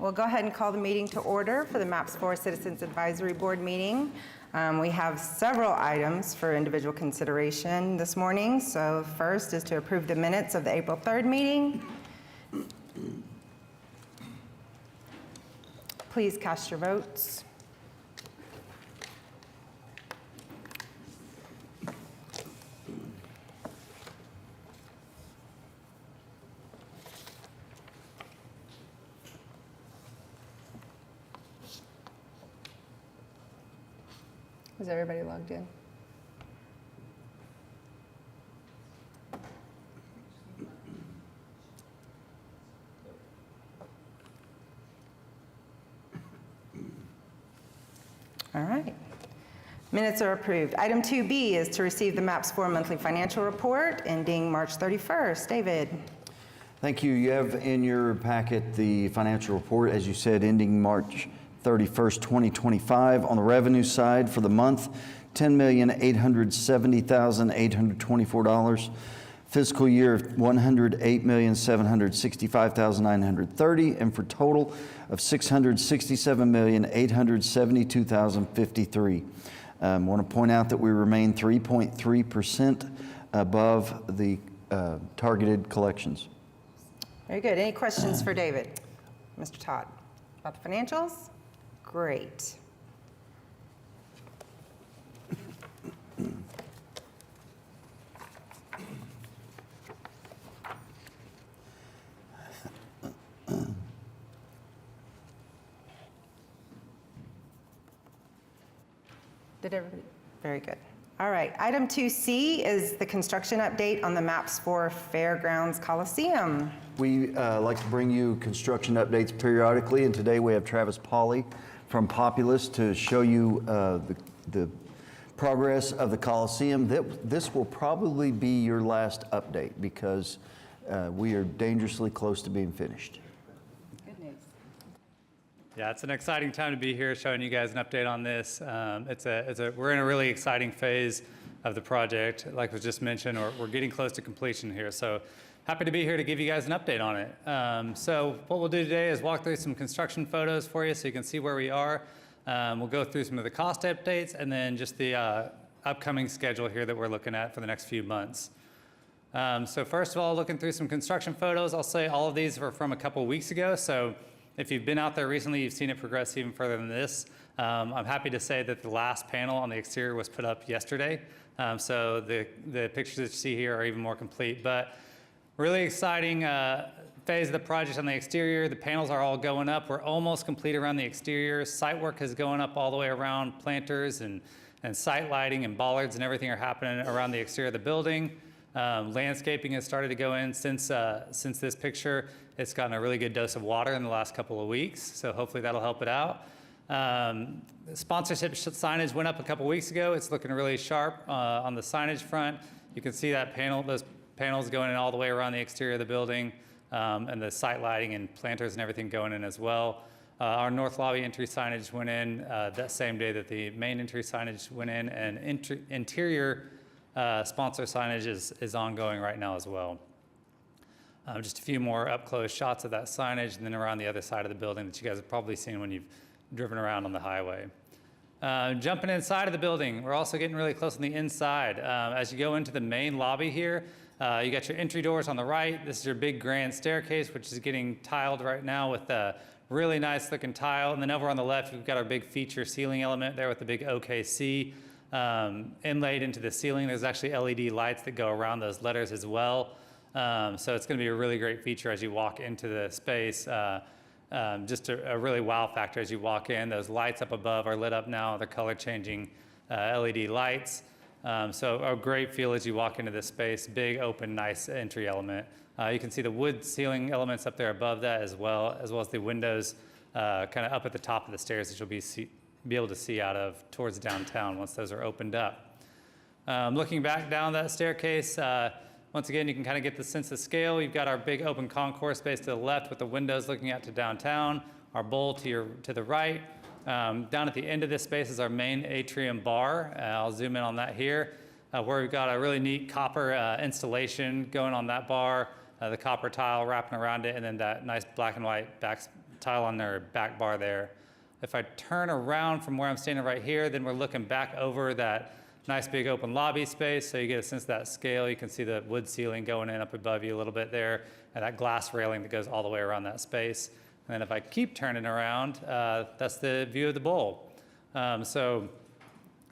we'll go ahead and call the meeting to order for the MAPS 4 Citizens Advisory Board meeting. We have several items for individual consideration this morning. So first is to approve the minutes of the April 3rd meeting. Please cast your votes. Is everybody logged in? All right. Minutes are approved. Item 2B is to receive the MAPS 4 monthly financial report ending March 31st. David. Thank you. You have in your packet the financial report, as you said, ending March 31st, 2025. On the revenue side for the month, $10,870,824. Fiscal year, $108,765,930, and for total of $667,872,053. I want to point out that we remain 3.3% above the targeted collections. Very good. Any questions for David? Mr. Todd, about the financials? Great. Did everybody? Very good. All right. Item 2C is the construction update on the MAPS 4 Fairgrounds Coliseum. We like to bring you construction updates periodically, and today we have Travis Pauley from Populous to show you the progress of the Coliseum. This will probably be your last update because we are dangerously close to being finished. Good news. Yeah, it's an exciting time to be here showing you guys an update on this. We're in a really exciting phase of the project. Like was just mentioned, we're getting close to completion here. So happy to be here to give you guys an update on it. So what we'll do today is walk through some construction photos for you so you can see where we are. We'll go through some of the cost updates and then just the upcoming schedule here that we're looking at for the next few months. So first of all, looking through some construction photos, I'll say all of these were from a couple weeks ago. So if you've been out there recently, you've seen it progress even further than this. I'm happy to say that the last panel on the exterior was put up yesterday. So the pictures that you see here are even more complete. But really exciting phase of the project on the exterior. The panels are all going up. We're almost complete around the exterior. Site work is going up all the way around. Planters and site lighting and bollards and everything are happening around the exterior of the building. Landscaping has started to go in since this picture. It's gotten a really good dose of water in the last couple of weeks, so hopefully that'll help it out. Sponsorship signage went up a couple weeks ago. It's looking really sharp on the signage front. You can see that those panels going in all the way around the exterior of the building, and the site lighting and planters and everything going in as well. Our north lobby entry signage went in that same day that the main entry signage went in, and interior sponsor signage is ongoing right now as well. Just a few more up-close shots of that signage and then around the other side of the building that you guys have probably seen when you've driven around on the highway. Jumping inside of the building, we're also getting really close on the inside. As you go into the main lobby here, you got your entry doors on the right. This is your big grand staircase, which is getting tiled right now with a really nice looking tile. And then over on the left, we've got our big feature ceiling element there with the big OKC inlaid into the ceiling. There's actually LED lights that go around those letters as well. So it's going to be a really great feature as you walk into the space. Just a really wow factor as you walk in. Those lights up above are lit up now. They're color changing LED lights. So a great feel as you walk into this space. Big, open, nice entry element. You can see the wood ceiling elements up there above that as well as the windows kind of up at the top of the stairs that you'll be able to see out of towards downtown once those are opened up. Looking back down that staircase, once again, you can kind of get the sense of scale. You've got our big open concourse space to the left with the windows looking out to downtown, our bowl to the right. Down at the end of this space is our main atrium bar. I'll zoom in on that here, where we've got a really neat copper installation going on that bar, the copper tile wrapping around it, and then that nice black and white tile on their back bar there. If I turn around from where I'm standing right here, then we're looking back over that nice big open lobby space. So you get a sense of that scale. You can see the wood ceiling going in up above you a little bit there, and that glass railing that goes all the way around that space. And then if I keep turning around, that's the view of the bowl. So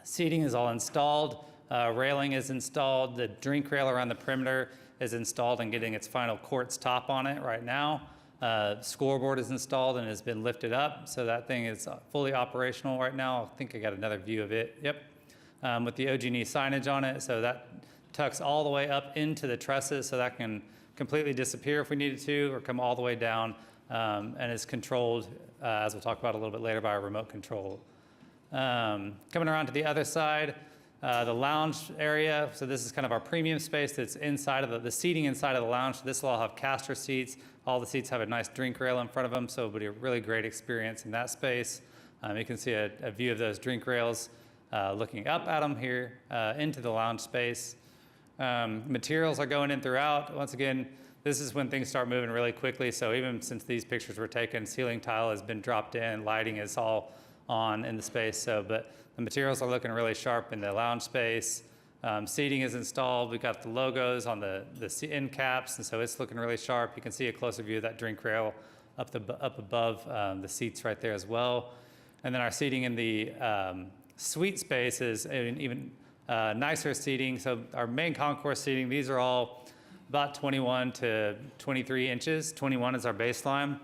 seating is all installed. Railing is installed. The drink rail around the perimeter is installed and getting its final quartz top on it right now. Scoreboard is installed and has been lifted up, so that thing is fully operational right now. I think I got another view of it. Yep. With the OG&E signage on it, so that tucks all the way up into the trusses, so that can completely disappear if we needed to, or come all the way down, and is controlled, as we'll talk about a little bit later, by a remote control. Coming around to the other side, the lounge area. So this is kind of our premium space that's inside of the seating inside of the lounge. This will all have caster seats. All the seats have a nice drink rail in front of them, so it'll be a really great experience in that space. You can see a view of those drink rails looking up at them here into the lounge space. Materials are going in throughout. Once again, this is when things start moving really quickly. So even since these pictures were taken, ceiling tile has been dropped in, lighting is all on in the space. So, but the materials are looking really sharp in the lounge space. Seating is installed. We've got the logos on the end caps, and so it's looking really sharp. You can see a closer view of that drink rail up above the seats right there as well. And then our seating in the suite space is even nicer seating. So our main concourse seating, these are all about 21 to 23 inches. 21 is our baseline.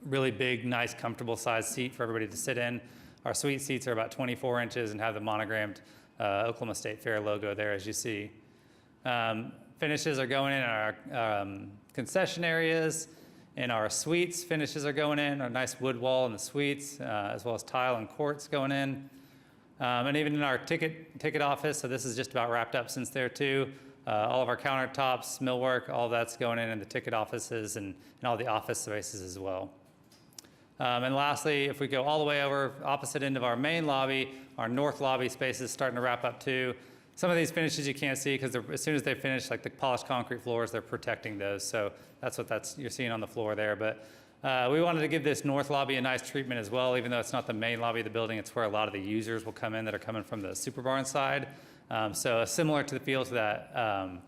Really big, nice, comfortable size seat for everybody to sit in. Our suite seats are about 24 inches and have the monogrammed Oklahoma State Fair logo there, as you see. Finishes are going in our concession areas. In our suites, finishes are going in. Our nice wood wall in the suites, as well as tile and quartz going in. And even in our ticket office, so this is just about wrapped up since there too. All of our countertops, millwork, all that's going in the ticket offices and all the office spaces as well. And lastly, if we go all the way over opposite end of our main lobby, our north lobby space is starting to wrap up too. Some of these finishes you can't see because as soon as they finish, like the polished concrete floors, they're protecting those. So that's what you're seeing on the floor there. But we wanted to give this north lobby a nice treatment as well, even though it's not the main lobby of the building. It's where a lot of the users will come in that are coming from the Super Barn side. So similar to the feel to that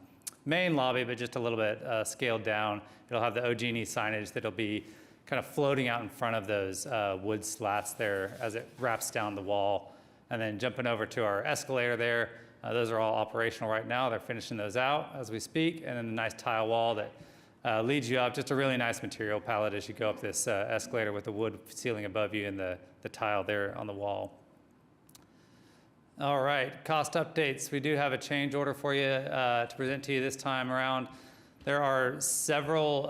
main lobby, but just a little bit scaled down. It'll have the OG&E signage that'll be kind of floating out in front of those wood slats there as it wraps down the wall. And then jumping over to our escalator there, those are all operational right now. They're finishing those out as we speak. And then a nice tile wall that leads you up, just a really nice material palette as you go up this escalator with the wood ceiling above you and the tile there on the wall. All right, cost updates. We do have a change order for you to present to you this time around. There are several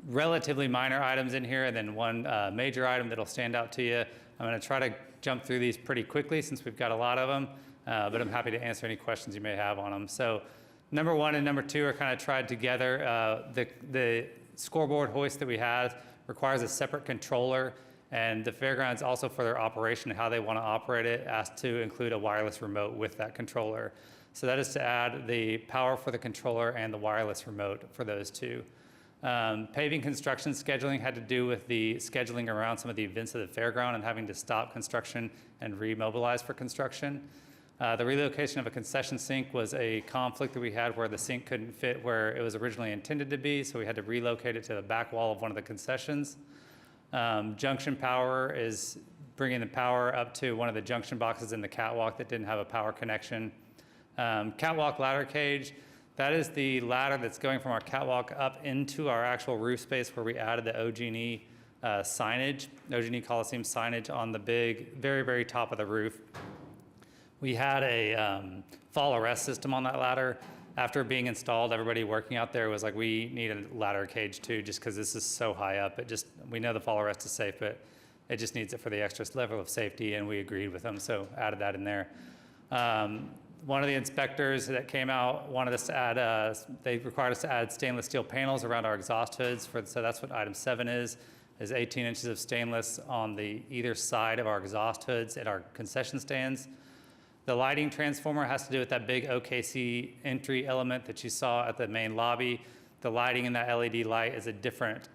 relatively minor items in here and then one major item that'll stand out to you. I'm going to try to jump through these pretty quickly since we've got a lot of them, but I'm happy to answer any questions you may have on them. So number one and number two are kind of tied together. The scoreboard hoist that we have requires a separate controller, and the fairgrounds also for their operation, how they want to operate it, asked to include a wireless remote with that controller. So that is to add the power for the controller and the wireless remote for those two. Paving construction scheduling had to do with the scheduling around some of the events of the fairground and having to stop construction and remobilize for construction. The relocation of a concession sink was a conflict that we had where the sink couldn't fit where it was originally intended to be, so we had to relocate it to the back wall of one of the concessions. Junction power is bringing the power up to one of the junction boxes in the catwalk that didn't have a power connection. Catwalk ladder cage, that is the ladder that's going from our catwalk up into our actual roof space where we added the OG&E signage, OG&E Coliseum signage on the big, very, very top of the roof. We had a fall arrest system on that ladder. After being installed, everybody working out there was like, we need a ladder cage too, just because this is so high up. We know the fall arrest is safe, but it just needs it for the extra level of safety, and we agreed with them, so added that in there. One of the inspectors that came out wanted us to add, they required us to add stainless steel panels around our exhaust hoods, so that's what item 7 is 18 inches of stainless on either side of our exhaust hoods at our concession stands. The lighting transformer has to do with that big OKC entry element that you saw at the main lobby. the lighting in that LED light is a different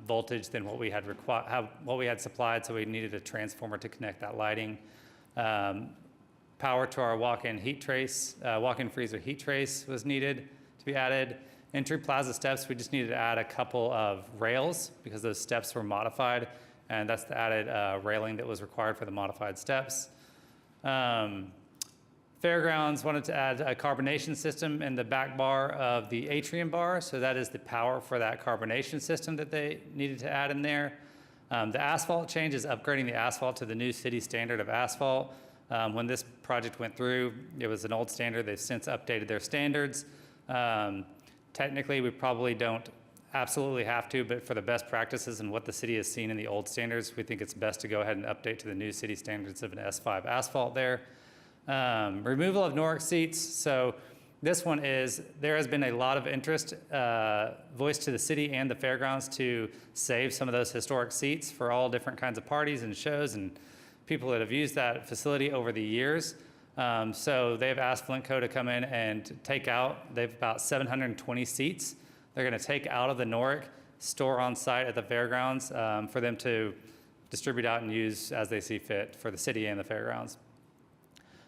voltage than what we had supplied, so we needed a transformer to connect that lighting. Power to our walk-in heat trace, walk-in freezer heat trace was needed to be added. Entry plaza steps, we just needed to add a couple of rails because those steps were modified, and that's the added railing that was required for the modified steps. Fairgrounds wanted to add a carbonation system in the back bar of the atrium bar, so that is the power for that carbonation system that they needed to add in there. The asphalt change is upgrading the asphalt to the new city standard of asphalt. When this project went through, it was an old standard. They've since updated their standards. Technically, we probably don't absolutely have to, but for the best practices and what the city has seen in the old standards, we think it's best to go ahead and update to the new city standards of an S5 asphalt there. Removal of Nordic seats. So this one is, there has been a lot of interest voiced to the city and the fairgrounds to save some of those historic seats for all different kinds of parties and shows and people that have used that facility over the years. So they've asked Flintco to come in and take out, they've about 720 seats. They're gonna take out of the Noric, store on site at the fairgrounds for them to distribute out and use as they see fit for the city and the fairgrounds.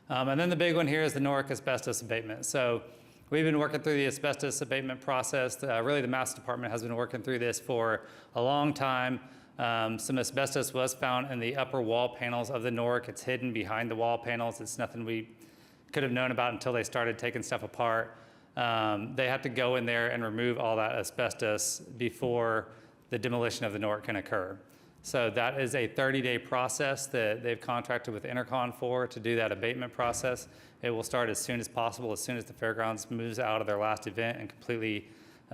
And then the big one here is the Noric asbestos abatement. So we've been working through the asbestos abatement process. Really, the Mass Department has been working through this for a long time. Some asbestos was found in the upper wall panels of the Noric. It's hidden behind the wall panels. It's nothing we could have known about until they started taking stuff apart. They have to go in there and remove all that asbestos before the demolition of the Noric can occur. So that is a 30-day process that they've contracted with Intercon for to do that abatement process. It will start as soon as possible, as soon as the fairgrounds moves out of their last event and completely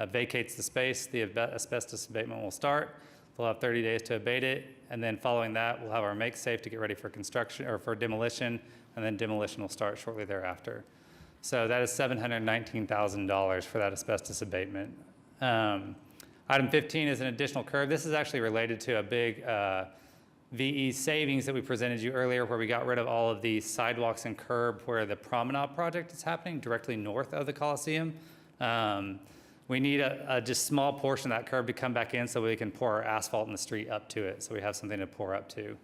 vacates the space. The asbestos abatement will start. They'll have 30 days to abate it, and then following that, we'll have our make safe to get ready for construction or for demolition, and then demolition will start shortly thereafter. So that is $719,000 for that asbestos abatement. Item 15 is an additional curb. This is actually related to a big VE savings that we presented you earlier, where we got rid of all of the sidewalks and curb where the promenade project is happening directly north of the Coliseum. We need a just small portion of that curb to come back in so we can pour our asphalt in the street up to it, so we have something to pour up to.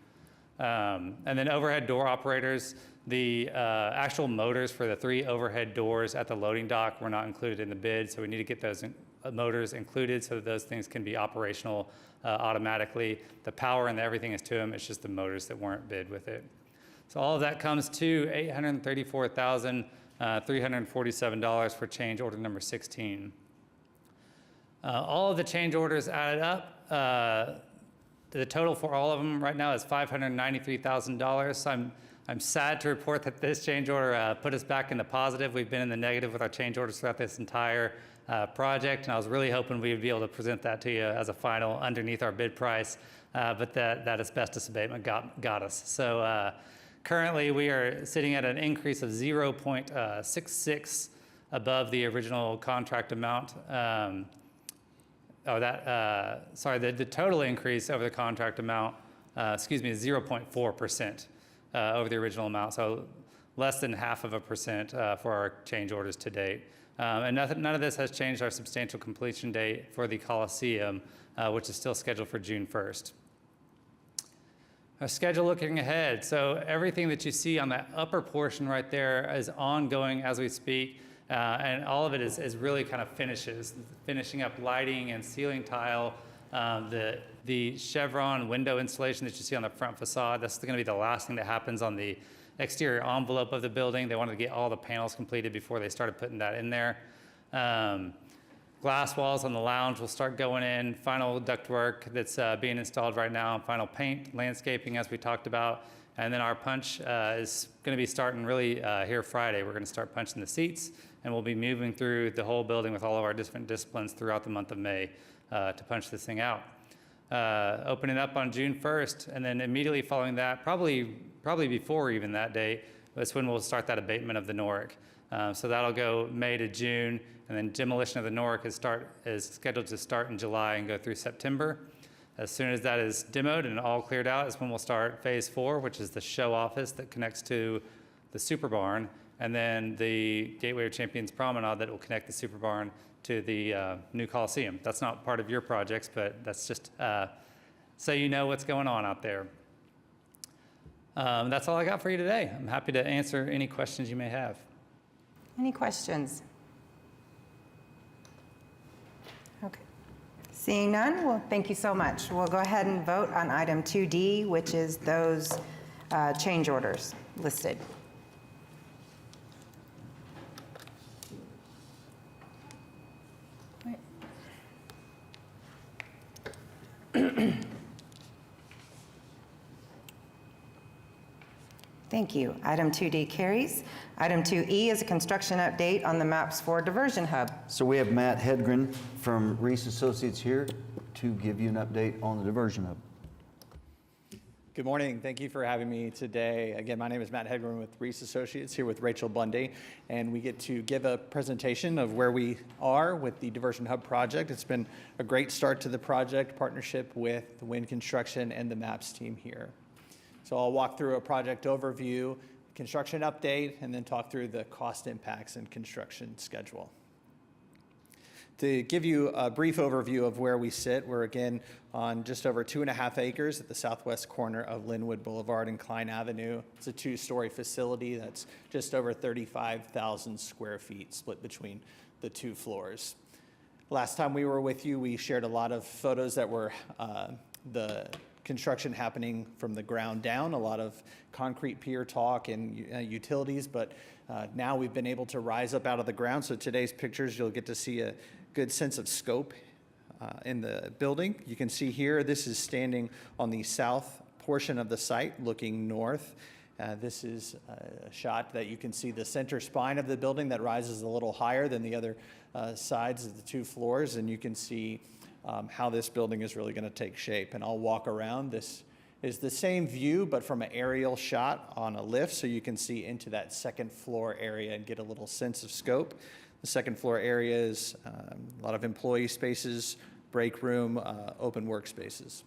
And then overhead door operators, the actual motors for the 3 overhead doors at the loading dock were not included in the bid, so we need to get those motors included so that those things can be operational automatically. The power and everything is to them, it's just the motors that weren't bid with it. So all of that comes to $834,347 for change order number 16. All of the change orders added up. The total for all of them right now is $593,000. So I'm sad to report that this change order put us back in the positive. We've been in the negative with our change orders throughout this entire project, and I was really hoping we would be able to present that to you as a final underneath our bid price, but that asbestos abatement got us. So currently we are sitting at an increase of 0.66 above the original contract amount. The total increase over the contract amount, is 0.4% over the original amount, so less than 0.5% for our change orders to date. And none of this has changed our substantial completion date for the Coliseum, which is still scheduled for June 1st. Our schedule looking ahead, so everything that you see on that upper portion right there is ongoing as we speak. And all of it is really kind of finishing up lighting and ceiling tile. The chevron window installation that you see on the front facade, that's going to be the last thing that happens on the exterior envelope of the building. They wanted to get all the panels completed before they started putting that in there. Glass walls on the lounge will start going in. Final ductwork that's being installed right now. Final paint, landscaping as we talked about. And then our punch is going to be starting really here Friday. We're going to start punching the seats, and we'll be moving through the whole building with all of our different disciplines throughout the month of May to punch this thing out. Opening up on June 1st, and then immediately following that, probably before even that date, that's when we'll start that abatement of the Noric. So that'll go May to June, and then demolition of the Noric is scheduled to start in July and go through September. As soon as that is demoed and all cleared out is when we'll start phase 4, which is the show office that connects to the super barn. and then the Gateway of Champions Promenade that will connect the Super Barn to the new Coliseum. That's not part of your projects, but that's just so you know what's going on out there. That's all I got for you today. I'm happy to answer any questions you may have. Any questions? Okay. Seeing none, well, thank you so much. We'll go ahead and vote on item 2D, which is those change orders listed. Thank you. Item 2D carries. Item 2E is a construction update on the Maps 4 Diversion Hub. So we have Matt Hedgren from Reese Associates here to give you an update on the diversion hub. Good morning. Thank you for having me today. Again, my name is Matt Hedgren with Reese Associates here with Rachel Bundy, and we get to give a presentation of where we are with the Diversion Hub project. It's been a great start to the project, partnership with the Wind Construction and the MAPS team here. So I'll walk through a project overview, construction update, and then talk through the cost impacts and construction schedule. To give you a brief overview of where we sit, we're again on just over 2.5 acres at the southwest corner of Linwood Boulevard and Klein Avenue. It's a 2-story facility that's just over 35,000 square feet split between the 2 floors. Last time we were with you, we shared a lot of photos that were the construction happening from the ground down, a lot of concrete pier talk and utilities, but now we've been able to rise up out of the ground. So today's pictures, you'll get to see a good sense of scope in the building. You can see here, this is standing on the south portion of the site looking north. This is a shot that you can see the center spine of the building that rises a little higher than the other sides of the 2 floors, and you can see how this building is really going to take shape. And I'll walk around. This is the same view, but from an aerial shot on a lift, so you can see into that 2nd floor area and get a little sense of scope. The 2nd floor area is a lot of employee spaces, break room, open workspaces.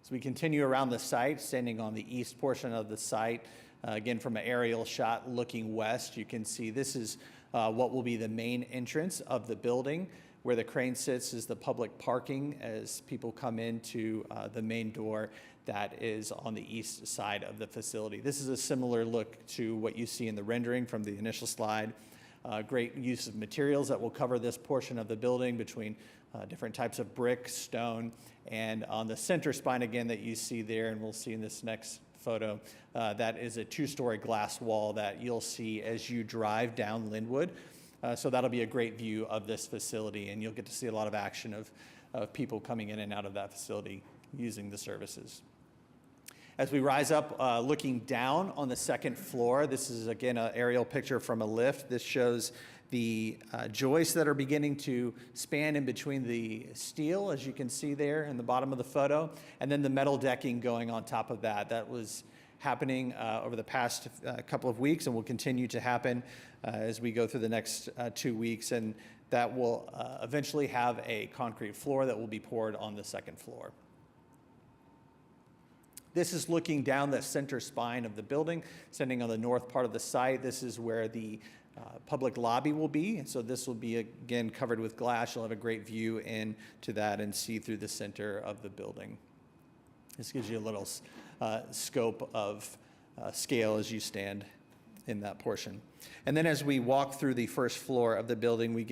So we continue around the site, standing on the east portion of the site. Again, from an aerial shot looking west, you can see this is what will be the main entrance of the building. Where the crane sits is the public parking as people come into the main door that is on the east side of the facility. This is a similar look to what you see in the rendering from the initial slide. Great use of materials that will cover this portion of the building between different types of brick, stone, and on the center spine again that you see there, and we'll see in this next photo, that is a 2-story glass wall that you'll see as you drive down Linwood. So that'll be a great view of this facility, and you'll get to see a lot of action of people coming in and out of that facility using the services. As we rise up, looking down on the 2nd floor, this is again an aerial picture from a lift. This shows the joists that are beginning to span in between the steel, as you can see there in the bottom of the photo, and then the metal decking going on top of that. That was happening over the past couple of weeks and will continue to happen as we go through the next 2 weeks, and that will eventually have a concrete floor that will be poured on the 2nd floor. This is looking down the center spine of the building, standing on the north part of the site. This is where the public lobby will be, and so this will be again covered with glass. You'll have a great view into that and see through the center of the building. This gives you a little scope of scale as you stand in that portion. And then as we walk through the 1st floor of the building, we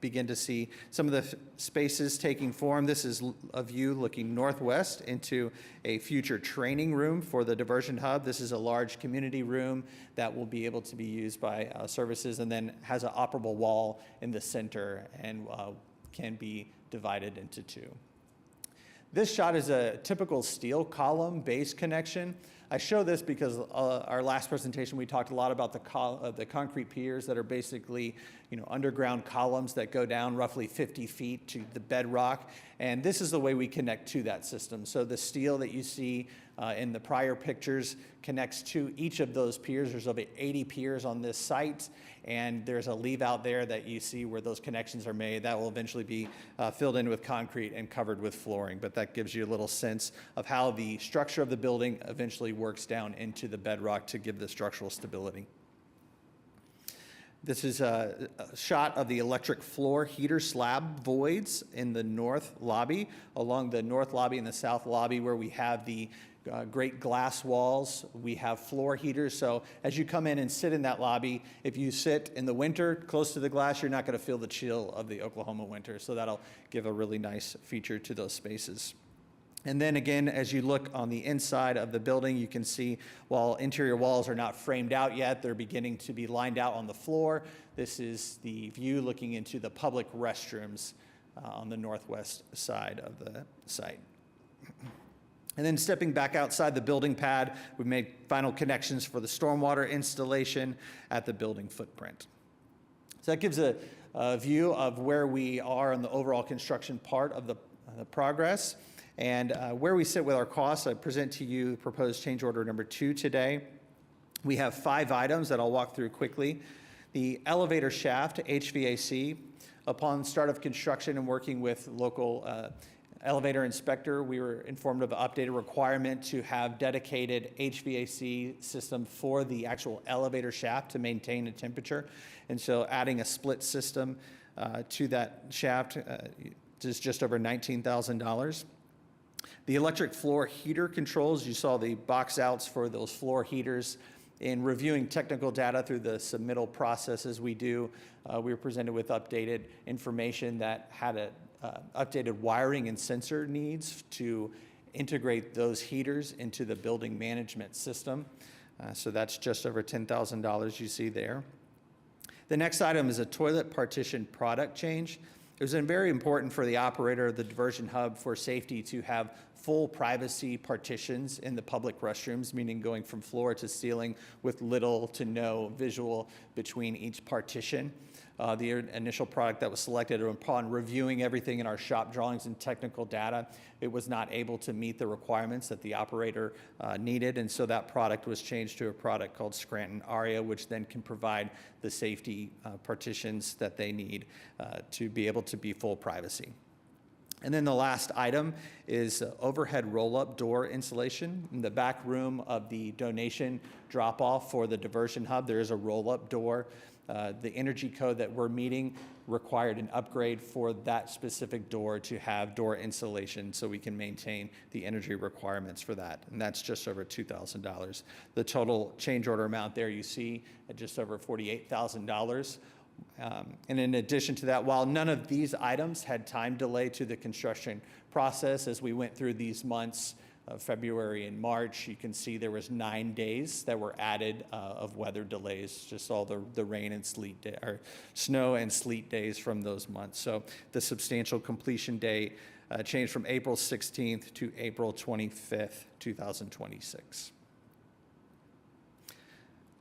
begin to see some of the spaces taking form. This is a view looking northwest into a future training room for the diversion hub. This is a large community room that will be able to be used by services, and then has an operable wall in the center and can be divided into 2. This shot is a typical steel column base connection. I show this because our last presentation we talked a lot about the concrete piers that are basically underground columns that go down roughly 50 feet to the bedrock, And this is the way we connect to that system. So the steel that you see in the prior pictures connects to each of those piers. There's over 80 piers on this site, and there's a leave out there that you see where those connections are made. That will eventually be filled in with concrete and covered with flooring, but that gives you a little sense of how the structure of the building eventually works down into the bedrock to give the structural stability. This is a shot of the electric floor heater slab voids in the north lobby, along the north lobby and the south lobby where we have the great glass walls. We have floor heaters, so as you come in and sit in that lobby, if you sit in the winter close to the glass, you're not going to feel the chill of the Oklahoma winter, so that'll give a really nice feature to those spaces. And then again, as you look on the inside of the building, you can see while interior walls are not framed out yet, they're beginning to be lined out on the floor. This is the view looking into the public restrooms on the northwest side of the site. And then stepping back outside the building pad, we've made final connections for the stormwater installation at the building footprint. So that gives a view of where we are in the overall construction part of the progress. And where we sit with our costs, I present to you proposed change order number 2 today. We have 5 items that I'll walk through quickly. The elevator shaft, HVAC. Upon start of construction and working with local elevator inspector, we were informed of an updated requirement to have dedicated HVAC system for the actual elevator shaft to maintain a temperature. And so adding a split system to that shaft is just over $19,000. The electric floor heater controls, you saw the box outs for those floor heaters. In reviewing technical data through the submittal processes we do, we were presented with updated information that had updated wiring and sensor needs to integrate those heaters into the building management system. So that's just over $10,000 you see there. The next item is a toilet partition product change. It was very important for the operator of the diversion hub for safety to have full privacy partitions in the public restrooms, meaning going from floor to ceiling with little to no visual between each partition. The initial product that was selected, upon reviewing everything in our shop drawings and technical data, it was not able to meet the requirements that the operator needed, and so that product was changed to a product called Scranton Aria, which then can provide the safety partitions that they need to be able to be full privacy. And then the last item is overhead roll-up door installation. In the back room of the donation drop-off for the diversion hub, there is a roll-up door. The energy code that we're meeting required an upgrade for that specific door to have door insulation so we can maintain the energy requirements for that. And that's just over $2,000. The total change order amount there you see at just over $48,000. And in addition to that, while none of these items had time delay to the construction process, as we went through these months of February and March, you can see there was 9 days that were added of weather delays, just all the rain and sleet or snow and sleet days from those months. So the substantial completion date changed from April 16th to April 25th, 2026.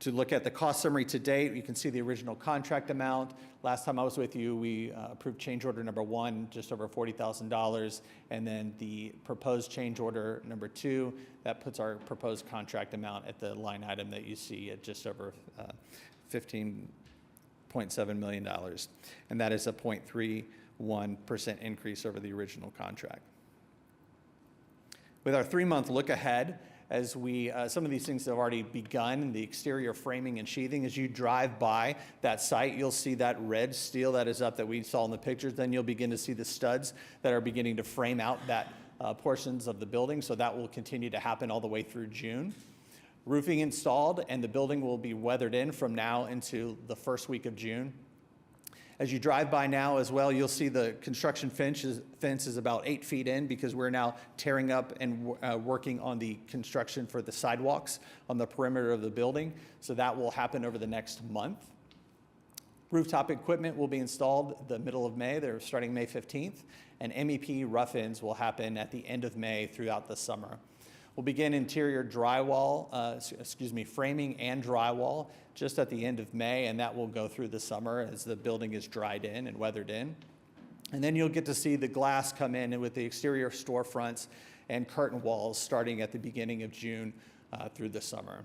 To look at the cost summary to date, you can see the original contract amount. Last time I was with you, we approved change order number 1, just over $40,000, and then the proposed change order number 2, that puts our proposed contract amount at the line item that you see at just over $15.7 million, and that is a 0.31% increase over the original contract. With our 3-month look ahead, as we, some of these things have already begun, the exterior framing and sheathing. As you drive by that site, you'll see that red steel that is up that we saw in the pictures. Then you'll begin to see the studs that are beginning to frame out that portions of the building. So that will continue to happen all the way through June. Roofing installed, and the building will be weathered in from now into the first week of June. As you drive by now as well, you'll see the construction fence is about 8 feet in because we're now tearing up and working on the construction for the sidewalks on the perimeter of the building. So that will happen over the next month. Rooftop equipment will be installed the middle of May. They're starting May 15th. And MEP rough-ins will happen at the end of May throughout the summer. We'll begin interior drywall, framing and drywall just at the end of May, and that will go through the summer as the building is dried in and weathered in. And then you'll get to see the glass come in and with the exterior storefronts and curtain walls starting at the beginning of June through the summer.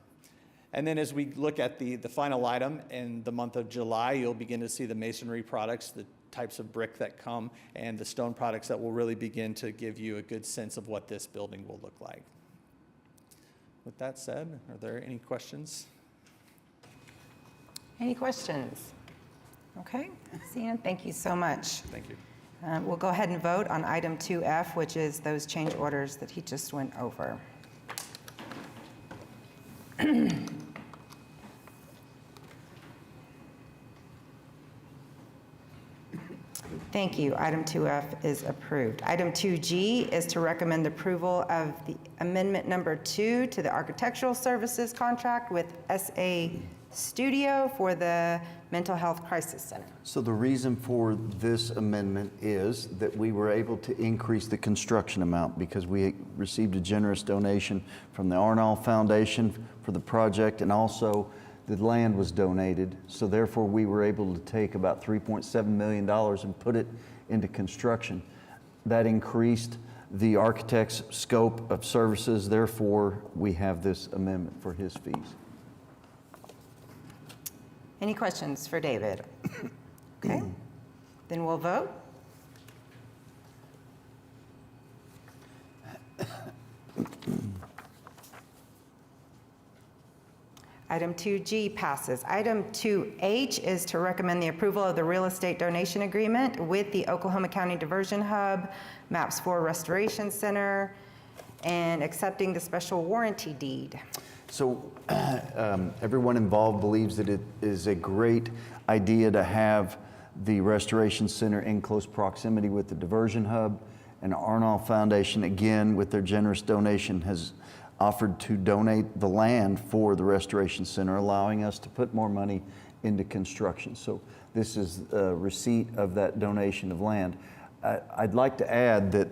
And then as we look at the final item in the month of July, you'll begin to see the masonry products, the types of brick that come, and the stone products that will really begin to give you a good sense of what this building will look like. With that said, are there any questions? Any questions? Okay, Cian, thank you so much. Thank you. We'll go ahead and vote on item 2F, which is those change orders that he just went over. Thank you. Item 2F is approved. Item 2G is to recommend approval of the amendment number 2 to the architectural services contract with SA Studio for the Mental Health Crisis Center. So the reason for this amendment is that we were able to increase the construction amount because we received a generous donation from the Arnall Foundation for the project, and also the land was donated. So therefore, we were able to take about $3.7 million and put it into construction. That increased the architect's scope of services. Therefore, we have this amendment for his fees. Any questions for David? Okay, then we'll vote. Item 2G passes. Item 2H is to recommend the approval of the real estate donation agreement with the Oklahoma County Diversion Hub, MAPS 4 Restoration Center, and accepting the special warranty deed. So everyone involved believes that it is a great idea to have the Restoration Center in close proximity with the Diversion Hub. And Arnall Foundation, again, with their generous donation, has offered to donate the land for the Restoration Center, allowing us to put more money into construction. So this is a receipt of that donation of land. I'd like to add that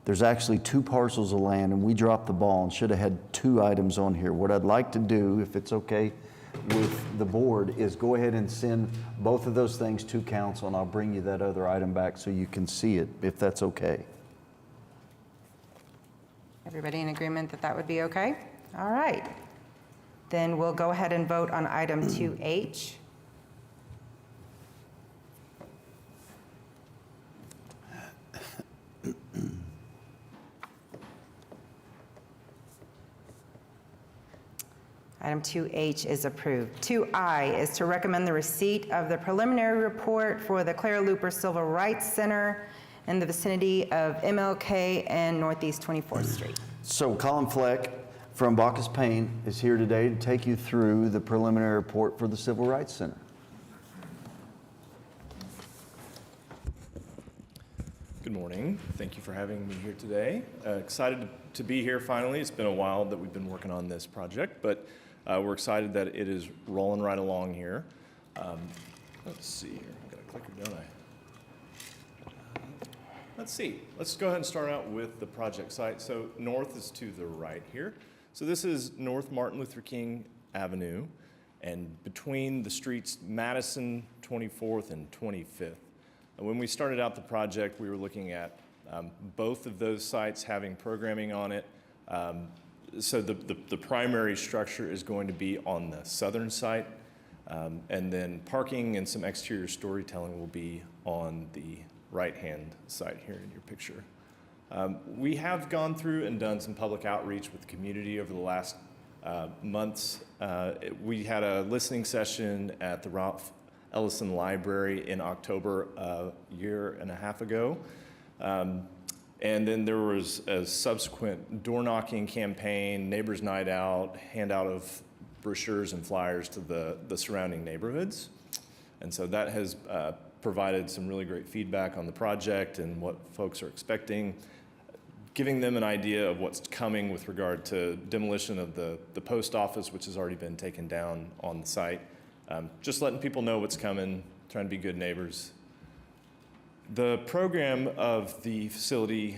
there's actually 2 parcels of land, and we dropped the ball and should have had 2 items on here. What I'd like to do, if it's okay with the board, is go ahead and send both of those things to council, and I'll bring you that other item back so you can see it, if that's okay. Everybody in agreement that that would be okay? All right. Then we'll go ahead and vote on item 2H. Item 2H is approved. 2I is to recommend the receipt of the preliminary report for the Clara Looper Civil Rights Center in the vicinity of MLK and Northeast 24th Street. So Colin Fleck from Bacchus Payne is here today to take you through the preliminary report for the Civil Rights Center. Good morning. Thank you for having me here today. Excited to be here finally. It's been a while that we've been working on this project, but we're excited that it is rolling right along here. Let's see here. I've got a clicker, don't I? Let's see. Let's go ahead and start out with the project site. So north is to the right here. So this is North Martin Luther King Avenue, and between the streets Madison, 24th, and 25th. When we started out the project, we were looking at both of those sites having programming on it. So the primary structure is going to be on the southern site, and then parking and some exterior storytelling will be on the right-hand side here in your picture. We have gone through and done some public outreach with the community over the last months. We had a listening session at the Ralph Ellison Library in October a year and a half ago. And then there was a subsequent door knocking campaign, neighbors night out, handout of brochures and flyers to the surrounding neighborhoods. And so that has provided some really great feedback on the project and what folks are expecting, giving them an idea of what's coming with regard to demolition of the post office, which has already been taken down on the site. Just letting people know what's coming, trying to be good neighbors. The program of the facility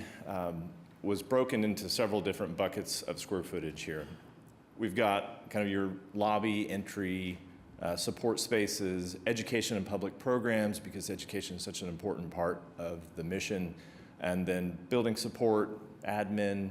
was broken into several different buckets of square footage here. We've got kind of your lobby, entry, support spaces, education and public programs, because education is such an important part of the mission, and then building support, admin.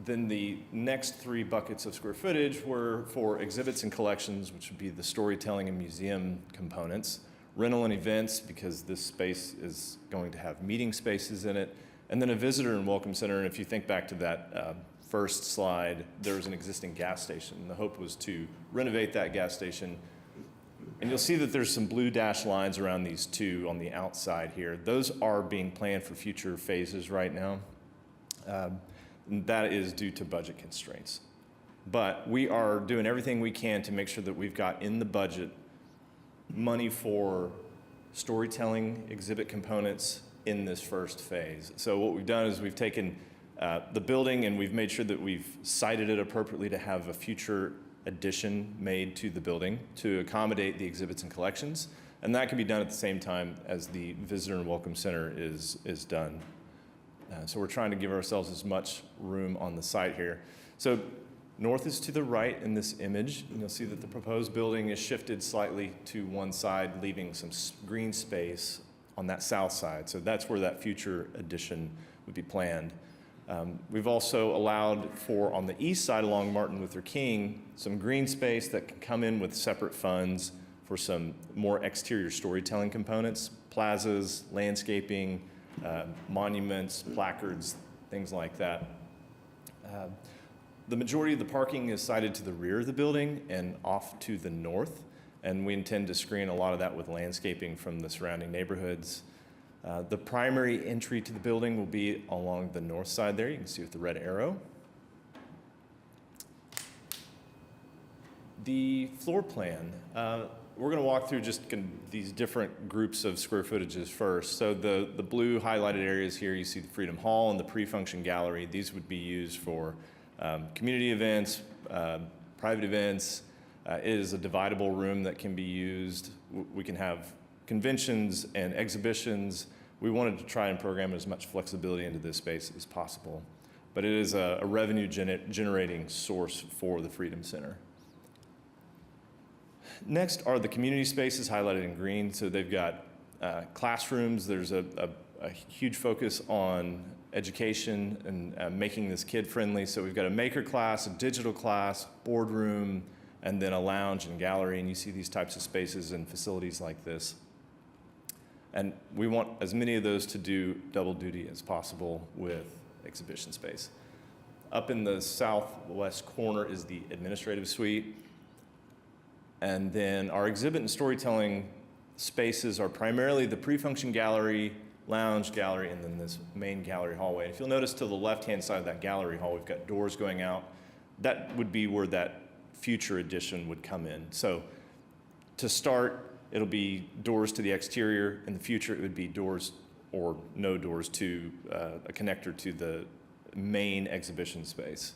Then the next 3 buckets of square footage were for exhibits and collections, which would be the storytelling and museum components, rental and events, because this space is going to have meeting spaces in it, and then a visitor and welcome center. And if you think back to that first slide, there was an existing gas station. The hope was to renovate that gas station. And you'll see that there's some blue dashed lines around these 2 on the outside here. Those are being planned for future phases right now. That is due to budget constraints. But we are doing everything we can to make sure that we've got in the budget money for storytelling exhibit components in this first phase. So what we've done is we've taken the building and we've made sure that we've sited it appropriately to have a future addition made to the building to accommodate the exhibits and collections. And that can be done at the same time as the visitor and welcome center is done. So we're trying to give ourselves as much room on the site here. So north is to the right in this image. And you'll see that the proposed building is shifted slightly to one side, leaving some green space on that south side. So that's where that future addition would be planned. We've also allowed for, on the east side along Martin Luther King, some green space that can come in with separate funds for some more exterior storytelling components, plazas, landscaping, monuments, placards, things like that. The majority of the parking is sited to the rear of the building and off to the north, and we intend to screen a lot of that with landscaping from the surrounding neighborhoods. The primary entry to the building will be along the north side there. You can see with the red arrow. The floor plan, we're going to walk through just these different groups of square footages first. So the blue highlighted areas here, you see the Freedom Hall and the pre-function gallery. These would be used for community events, private events. It is a dividable room that can be used. We can have conventions and exhibitions. We wanted to try and program as much flexibility into this space as possible. But it is a revenue generating source for the Freedom Center. Next are the community spaces highlighted in green. So they've got classrooms. There's a huge focus on education and making this kid-friendly. So we've got a maker class, a digital class, boardroom, and then a lounge and gallery. And you see these types of spaces and facilities like this. And we want as many of those to do double duty as possible with exhibition space. Up in the southwest corner is the administrative suite. And then our exhibit and storytelling spaces are primarily the pre-function gallery, lounge gallery, and then this main gallery hallway. And if you'll notice to the left-hand side of that gallery hall, we've got doors going out. That would be where that future addition would come in. So to start, it'll be doors to the exterior. In the future, it would be doors or no doors to a connector to the main exhibition space.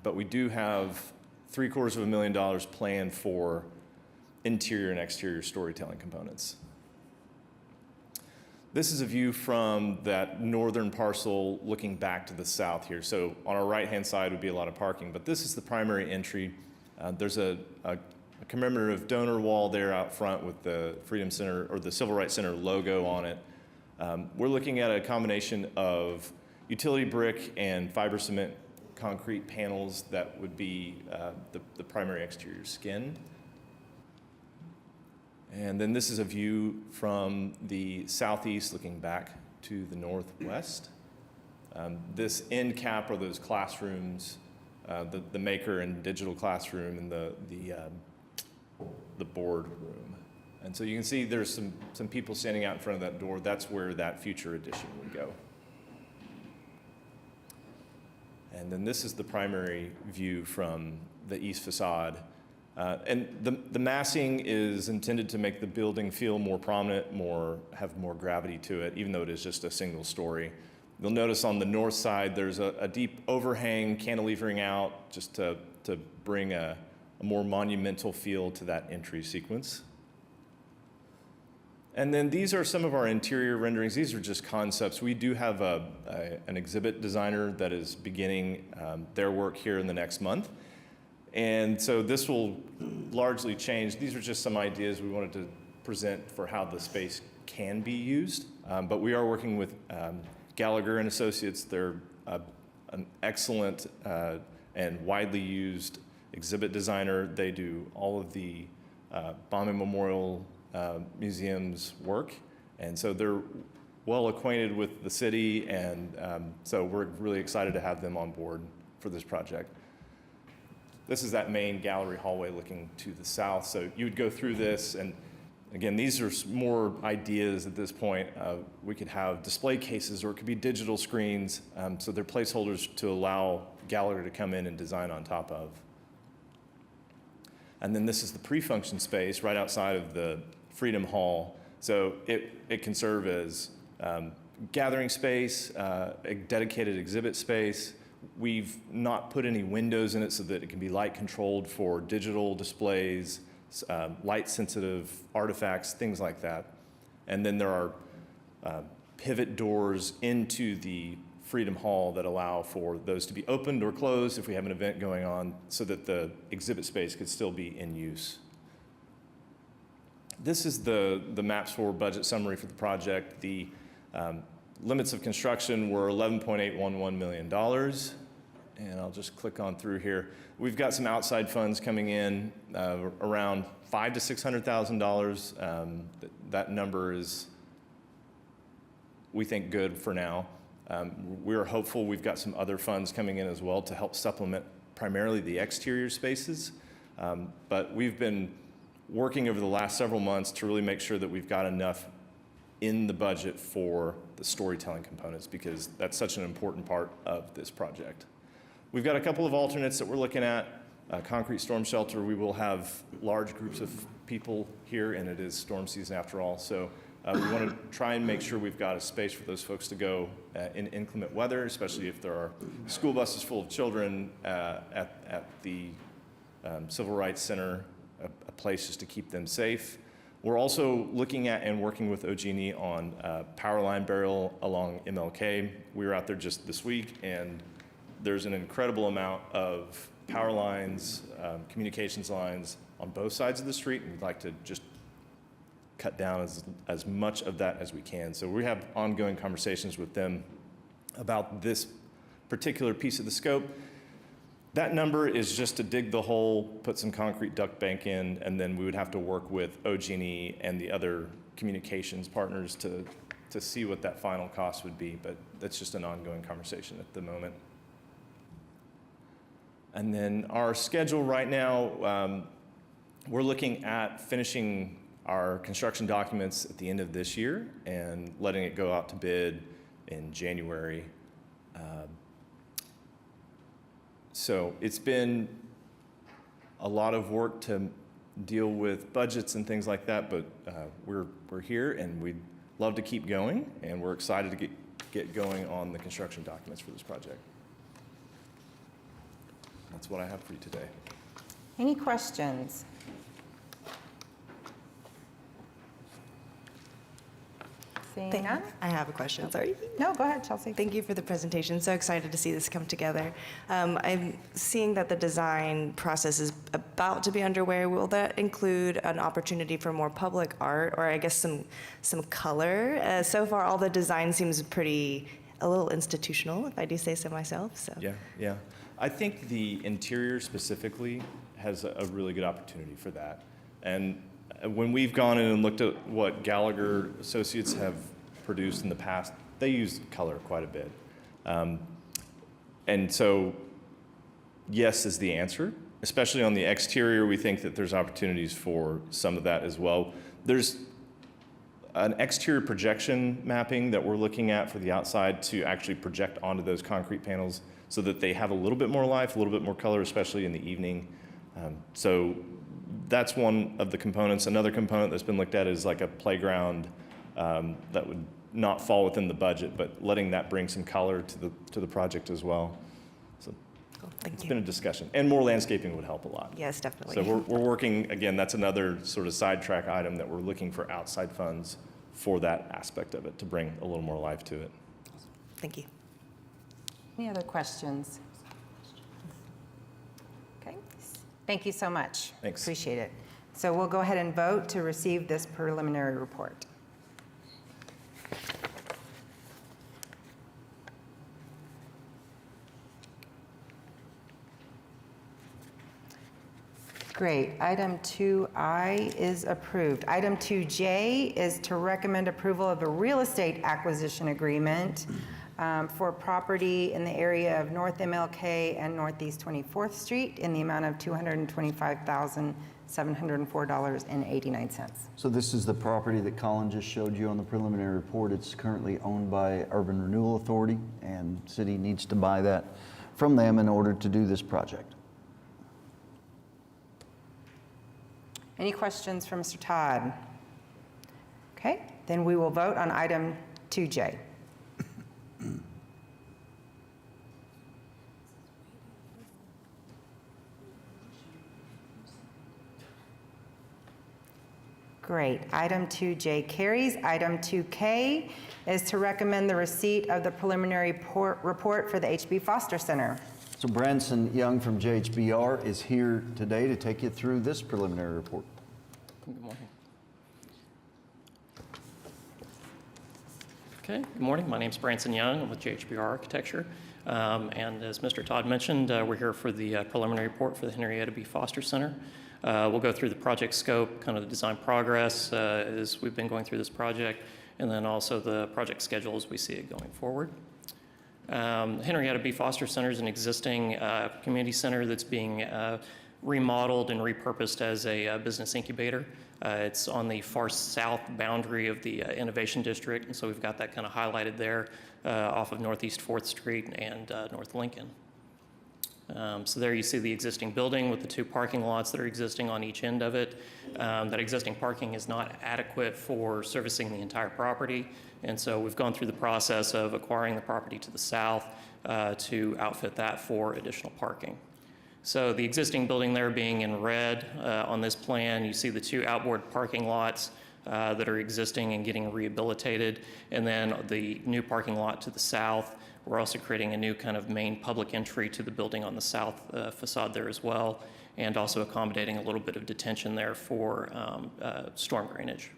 But we do have $750,000 planned for interior and exterior storytelling components. This is a view from that northern parcel looking back to the south here. So on our right-hand side would be a lot of parking, but this is the primary entry. There's a commemorative donor wall there out front with the Freedom Center or the Civil Rights Center logo on it. We're looking at a combination of utility brick and fiber cement concrete panels that would be the primary exterior skin. And then this is a view from the southeast looking back to the northwest. This end cap are those classrooms, the maker and digital classroom and the board room. And so you can see there's some people standing out in front of that door. That's where that future addition would go. And then this is the primary view from the east facade. And the massing is intended to make the building feel more prominent, have more gravity to it, even though it is just a single story. You'll notice on the north side, there's a deep overhang cantilevering out just to bring a more monumental feel to that entry sequence. And then these are some of our interior renderings. These are just concepts. We do have an exhibit designer that is beginning their work here in the next month. And so this will largely change. These are just some ideas we wanted to present for how the space can be used. But we are working with Gallagher and Associates. They're an excellent and widely used exhibit designer. They do all of the Bombing Memorial Museum's work. And so they're well acquainted with the city. And so we're really excited to have them on board for this project. This is that main gallery hallway looking to the south. So you would go through this, and again, these are more ideas at this point. We could have display cases, or it could be digital screens. So they're placeholders to allow Gallagher to come in and design on top of. And then this is the pre-function space right outside of the Freedom Hall. So it can serve as gathering space, a dedicated exhibit space. We've not put any windows in it so that it can be light controlled for digital displays, light sensitive artifacts, things like that. And then there are pivot doors into the Freedom Hall that allow for those to be opened or closed if we have an event going on, so that the exhibit space could still be in use. This is the MAPS 4 budget summary for the project. The limits of construction were $11.811 million. And I'll just click on through here. We've got some outside funds coming in around $500,000 to $600,000. That number is, we think, good for now. We're hopeful we've got some other funds coming in as well to help supplement primarily the exterior spaces. But we've been working over the last several months to really make sure that we've got enough in the budget for the storytelling components, because that's such an important part of this project. We've got a couple of alternates that we're looking at. Concrete storm shelter, we will have large groups of people here, and it is storm season after all. So we want to try and make sure we've got a space for those folks to go in inclement weather, especially if there are school buses full of children at the Civil Rights Center, a place just to keep them safe. We're also looking at and working with OG&E on power line burial along MLK. We were out there just this week, and there's an incredible amount of power lines, communications lines on both sides of the street, and we'd like to just cut down as much of that as we can. So we have ongoing conversations with them about this particular piece of the scope. That number is just to dig the hole, put some concrete duct bank in, and then we would have to work with OG&E and the other communications partners to see what that final cost would be, but that's just an ongoing conversation at the moment. And then our schedule right now, we're looking at finishing our construction documents at the end of this year and letting it go out to bid in January. So it's been a lot of work to deal with budgets and things like that, but we're here, and we'd love to keep going, and we're excited to get going on the construction documents for this project. That's what I have for you today. Any questions? Seeing none? I have a question, sorry. No, go ahead, Chelsea. Thank you for the presentation. So excited to see this come together. I'm seeing that the design process is about to be underway. Will that include an opportunity for more public art, or I guess some color? So far, all the design seems a little institutional, if I do say so myself. So. Yeah. I think the interior specifically has a really good opportunity for that. And when we've gone in and looked at what Gallagher Associates have produced in the past, they use color quite a bit. And so, yes is the answer. Especially on the exterior, we think that there's opportunities for some of that as well. There's an exterior projection mapping that we're looking at for the outside to actually project onto those concrete panels so that they have a little bit more life, a little bit more color, especially in the evening. So that's one of the components. Another component that's been looked at is like a playground that would not fall within the budget, but letting that bring some color to the project as well. So Cool, thank it's you. been a discussion. And more landscaping would help a lot. Yes, definitely. So we're working, again, that's another sort of sidetrack item that we're looking for outside funds for that aspect of it to bring a little more life to it. Thank you. Any other questions? Okay, Thank you so much. Thanks. Appreciate it. So we'll go ahead and vote to receive this preliminary report. Great. Item 2I is approved. Item 2J is to recommend approval of a real estate acquisition agreement for property in the area of North MLK and Northeast 24th Street in the amount of $225,704.89. So this is the property that Colin just showed you on the preliminary report. It's currently owned by Urban Renewal Authority, and city needs to buy that from them in order to do this project. Any questions for Mr. Todd? Okay, then we will vote on item 2J. Great. Item 2J carries. Item 2K is to recommend the receipt of the preliminary report for the H.B. Foster Center. So Branson Young from JHBR is here today to take you through this preliminary report. Good morning. Okay, good morning. My name's Branson Young. I'm with JHBR Architecture. And as Mr. Todd mentioned, we're here for the preliminary report for the Henrietta B. Foster Center. We'll go through the project scope, kind of the design progress as we've been going through this project, and then also the project schedule as we see it going forward. Henrietta B. Foster Center is an existing community center that's being remodeled and repurposed as a business incubator. It's on the far south boundary of the Innovation District, and so we've got that kind of highlighted there off of Northeast 4th Street and North Lincoln. So there you see the existing building with the 2 parking lots that are existing on each end of it. That existing parking is not adequate for servicing the entire property, and so we've gone through the process of acquiring the property to the south to outfit that for additional parking. So the existing building there being in red on this plan, you see the 2 outboard parking lots that are existing and getting rehabilitated, and then the new parking lot to the south. We're also creating a new kind of main public entry to the building on the south facade there as well, and also accommodating a little bit of detention there for storm drainage.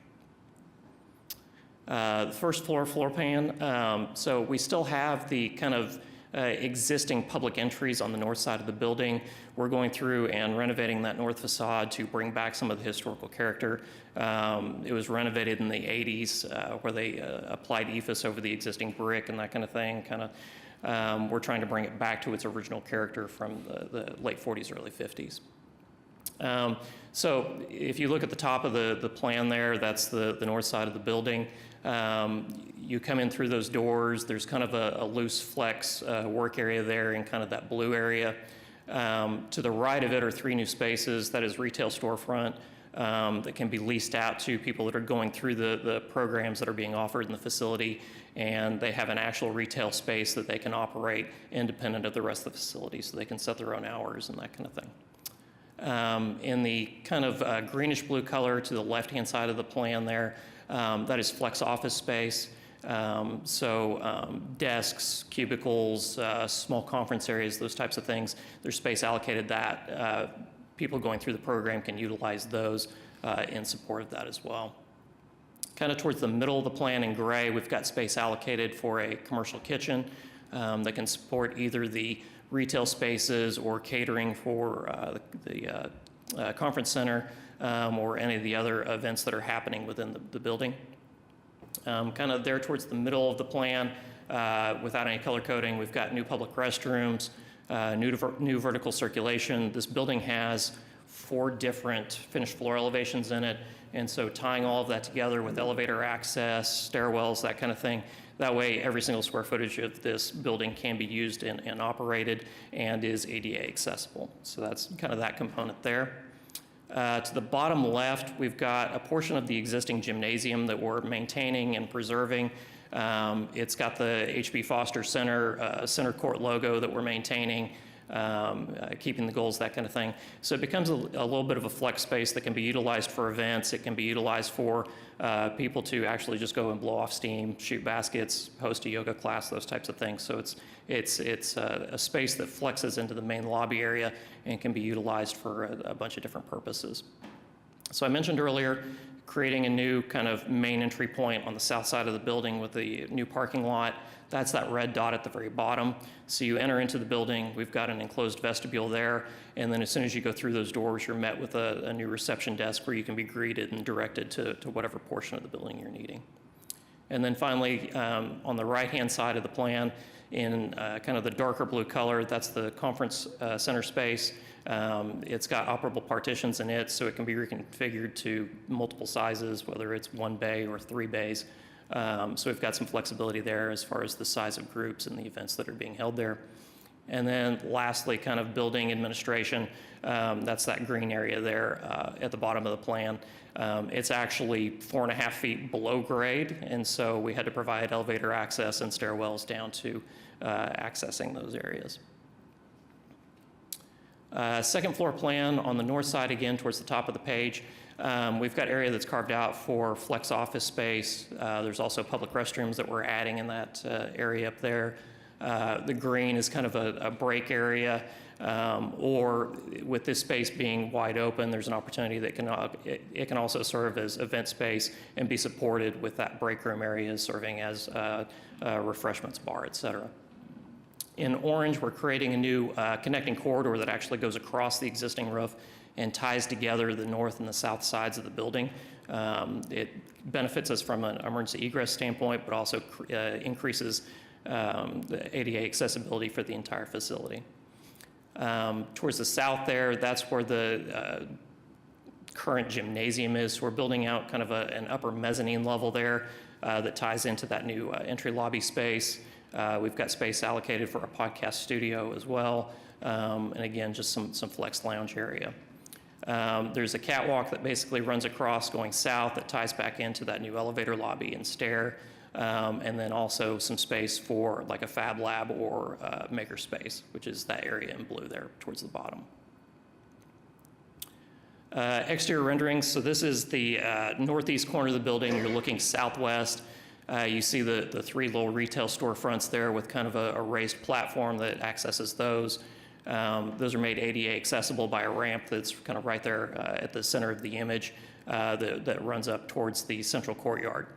The first floor plan, so we still have the kind of existing public entries on the north side of the building. We're going through and renovating that north facade to bring back some of the historical character. It was renovated in the 80s where they applied EFS over the existing brick and that kind of thing. We're trying to bring it back to its original character from the late 40s, early 50s. So if you look at the top of the plan there, that's the north side of the building. You come in through those doors, there's kind of a loose flex work area there in kind of that blue area. To the right of it are 3 new spaces. That is retail storefront that can be leased out to people that are going through the programs that are being offered in the facility, and they have an actual retail space that they can operate independent of the rest of the facility, so they can set their own hours and that kind of thing. In the kind of greenish blue color to the left-hand side of the plan there, that is flex office space. Desks, cubicles, small conference areas, those types of things, there's space allocated that people going through the program can utilize those in support of that as well. Kind of towards the middle of the plan in gray, we've got space allocated for a commercial kitchen that can support either the retail spaces or catering for the conference center or any of the other events that are happening within the building. Kind of there towards the middle of the plan, without any color coding, we've got new public restrooms, new vertical circulation. This building has 4 different finished floor elevations in it, and so tying all of that together with elevator access, stairwells, that kind of thing, that way every single square footage of this building can be used and operated and is ADA accessible. So that's kind of that component there. To the bottom left, we've got a portion of the existing gymnasium that we're maintaining and preserving. It's got the H.B. Foster Center center court logo that we're maintaining. keeping the goals, that kind of thing. So it becomes a little bit of a flex space that can be utilized for events. It can be utilized for people to actually just go and blow off steam, shoot baskets, host a yoga class, those types of things. So it's a space that flexes into the main lobby area and can be utilized for a bunch of different purposes. So I mentioned earlier creating a new kind of main entry point on the south side of the building with the new parking lot. That's that red dot at the very bottom. So you enter into the building, we've got an enclosed vestibule there, and then as soon as you go through those doors, you're met with a new reception desk where you can be greeted and directed to whatever portion of the building you're needing. And then finally, on the right-hand side of the plan, in kind of the darker blue color, that's the conference center space. It's got operable partitions in it, so it can be reconfigured to multiple sizes, whether it's 1 bay or 3 bays. So we've got some flexibility there as far as the size of groups and the events that are being held there. And then lastly, kind of building administration, that's that green area there at the bottom of the plan. It's actually 4.5 feet below grade, and so we had to provide elevator access and stairwells down to accessing those areas. Second floor plan on the north side, again, towards the top of the page. We've got area that's carved out for flex office space. There's also public restrooms that we're adding in that area up there. The green is kind of a break area, or with this space being wide open, there's an opportunity that it can also serve as event space and be supported with that break room area serving as refreshments bar, et cetera. In orange, we're creating a new connecting corridor that actually goes across the existing roof and ties together the north and the south sides of the building. It benefits us from an emergency egress standpoint, but also increases the ADA accessibility for the entire facility. Towards the south there, that's where the current gymnasium is. So we're building out kind of an upper mezzanine level there that ties into that new entry lobby space. We've got space allocated for a podcast studio as well. And again, just some flex lounge area. There's a catwalk that basically runs across going south that ties back into that new elevator lobby and stair. And then also some space for like a fab lab or maker space, which is that area in blue there towards the bottom. Exterior renderings, so this is the northeast corner of the building. You're looking southwest. You see the 3 little retail storefronts there with kind of a raised platform that accesses those. Those are made ADA accessible by a ramp that's kind of right there at the center of the image that runs up towards the central courtyard.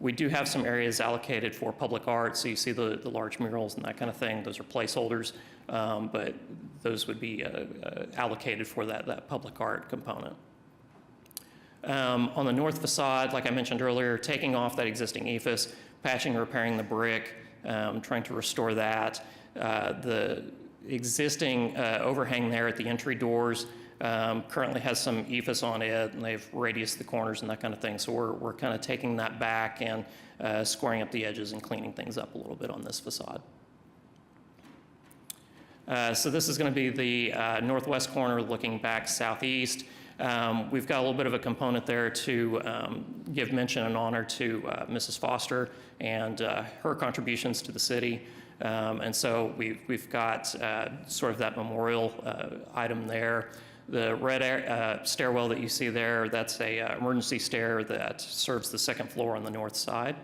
We do have some areas allocated for public art, so you see the large murals and that kind of thing. Those are placeholders, but those would be allocated for that public art component. On the north facade, like I mentioned earlier, taking off that existing ephes, patching and repairing the brick, trying to restore that. The existing overhang there at the entry doors currently has some ephes on it, and they've radiused the corners and that kind of thing. So we're kind of taking that back and squaring up the edges and cleaning things up a little bit on this facade. So this is going to be the northwest corner looking back southeast. We've got a little bit of a component there to give mention and honor to Mrs. Foster and her contributions to the city. And so we've got sort of that memorial item there. The red stairwell that you see there, that's a emergency stair that serves the second floor on the north side.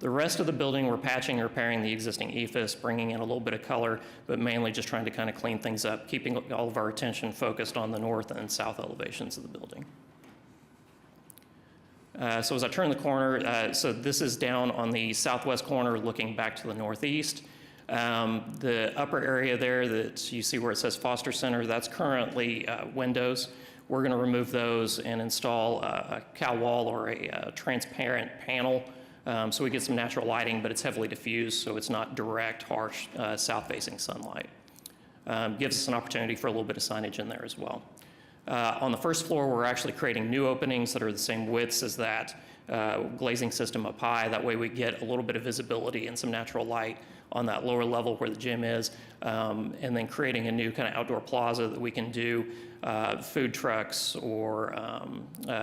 The rest of the building, we're patching and repairing the existing ephes, bringing in a little bit of color, but mainly just trying to kind of clean things up, keeping all of our attention focused on the north and south elevations of the building. So as I turn the corner, so this is down on the southwest corner looking back to the northeast. The upper area there that you see where it says Foster Center, that's currently windows. We're going to remove those and install a cow wall or a transparent panel so we get some natural lighting, but it's heavily diffused, so it's not direct, harsh, south-facing sunlight. Gives us an opportunity for a little bit of signage in there as well. On the first floor, we're actually creating new openings that are the same widths as that glazing system up high. That way we get a little bit of visibility and some natural light on that lower level where the gym is, and then creating a new kind of outdoor plaza that we can do food trucks or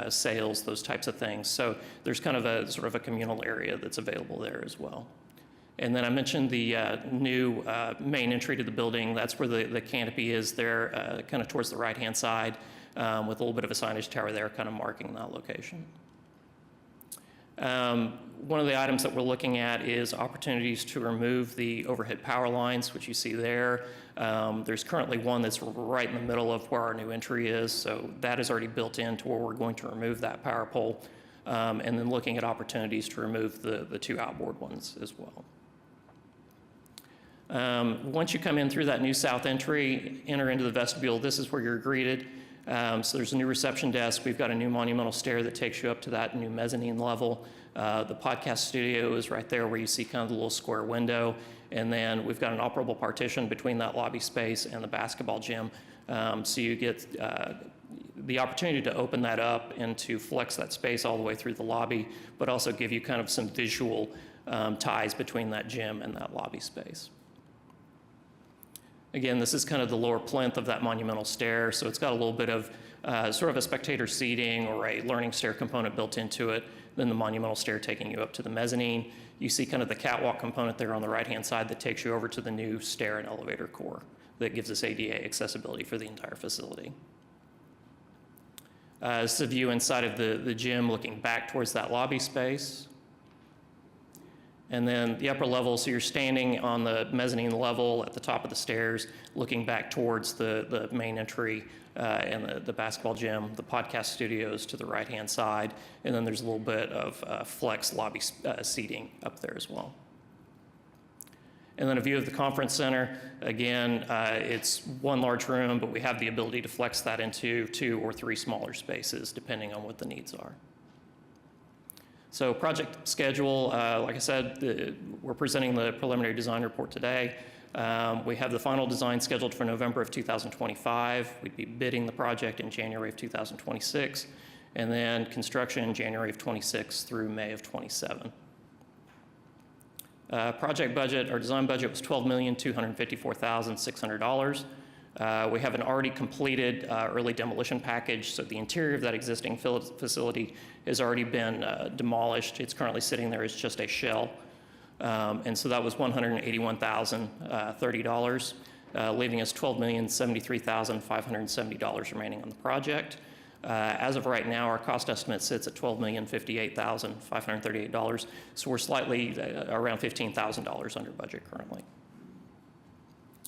sales, those types of things. So there's kind of a sort of a communal area that's available there as well. And then I mentioned the new main entry to the building. That's where the canopy is there, kind of towards the right-hand side, with a little bit of a signage tower there kind of marking that location. One of the items that we're looking at is opportunities to remove the overhead power lines, which you see there. There's currently one that's right in the middle of where our new entry is, so that is already built into where we're going to remove that power pole, and then looking at opportunities to remove the two outboard ones as well. Once you come in through that new south entry, enter into the vestibule, this is where you're greeted. So there's a new reception desk. We've got a new monumental stair that takes you up to that new mezzanine level. The podcast studio is right there where you see kind of the little square window. And then we've got an operable partition between that lobby space and the basketball gym. So you get the opportunity to open that up and to flex that space all the way through the lobby, but also give you kind of some visual ties between that gym and that lobby space. Again, this is kind of the lower plinth of that monumental stair, so it's got a little bit of sort of a spectator seating or a learning stair component built into it, then the monumental stair taking you up to the mezzanine. You see kind of the catwalk component there on the right-hand side that takes you over to the new stair and elevator core that gives us ADA accessibility for the entire facility. This is a view inside of the gym looking back towards that lobby space. And then the upper level, so you're standing on the mezzanine level at the top of the stairs, looking back towards the main entry and the basketball gym, the podcast studios to the right-hand side, and then there's a little bit of flex lobby seating up there as well. And then a view of the conference center. Again, it's one large room, but we have the ability to flex that into 2 or 3 smaller spaces, depending on what the needs are. So project schedule, like I said, we're presenting the preliminary design report today. We have the final design scheduled for November of 2025. We'd be bidding the project in January of 2026, and then construction in January of 26 through May of 27. Project budget, our design budget was $12,254,600. We have an already completed early demolition package, so the interior of that existing facility has already been demolished. It's currently sitting there as just a shell. And so that was $181,030, leaving us $12,073,570 remaining on the project. As of right now, our cost estimate sits at $12,058,538, so we're slightly around $15,000 under budget currently.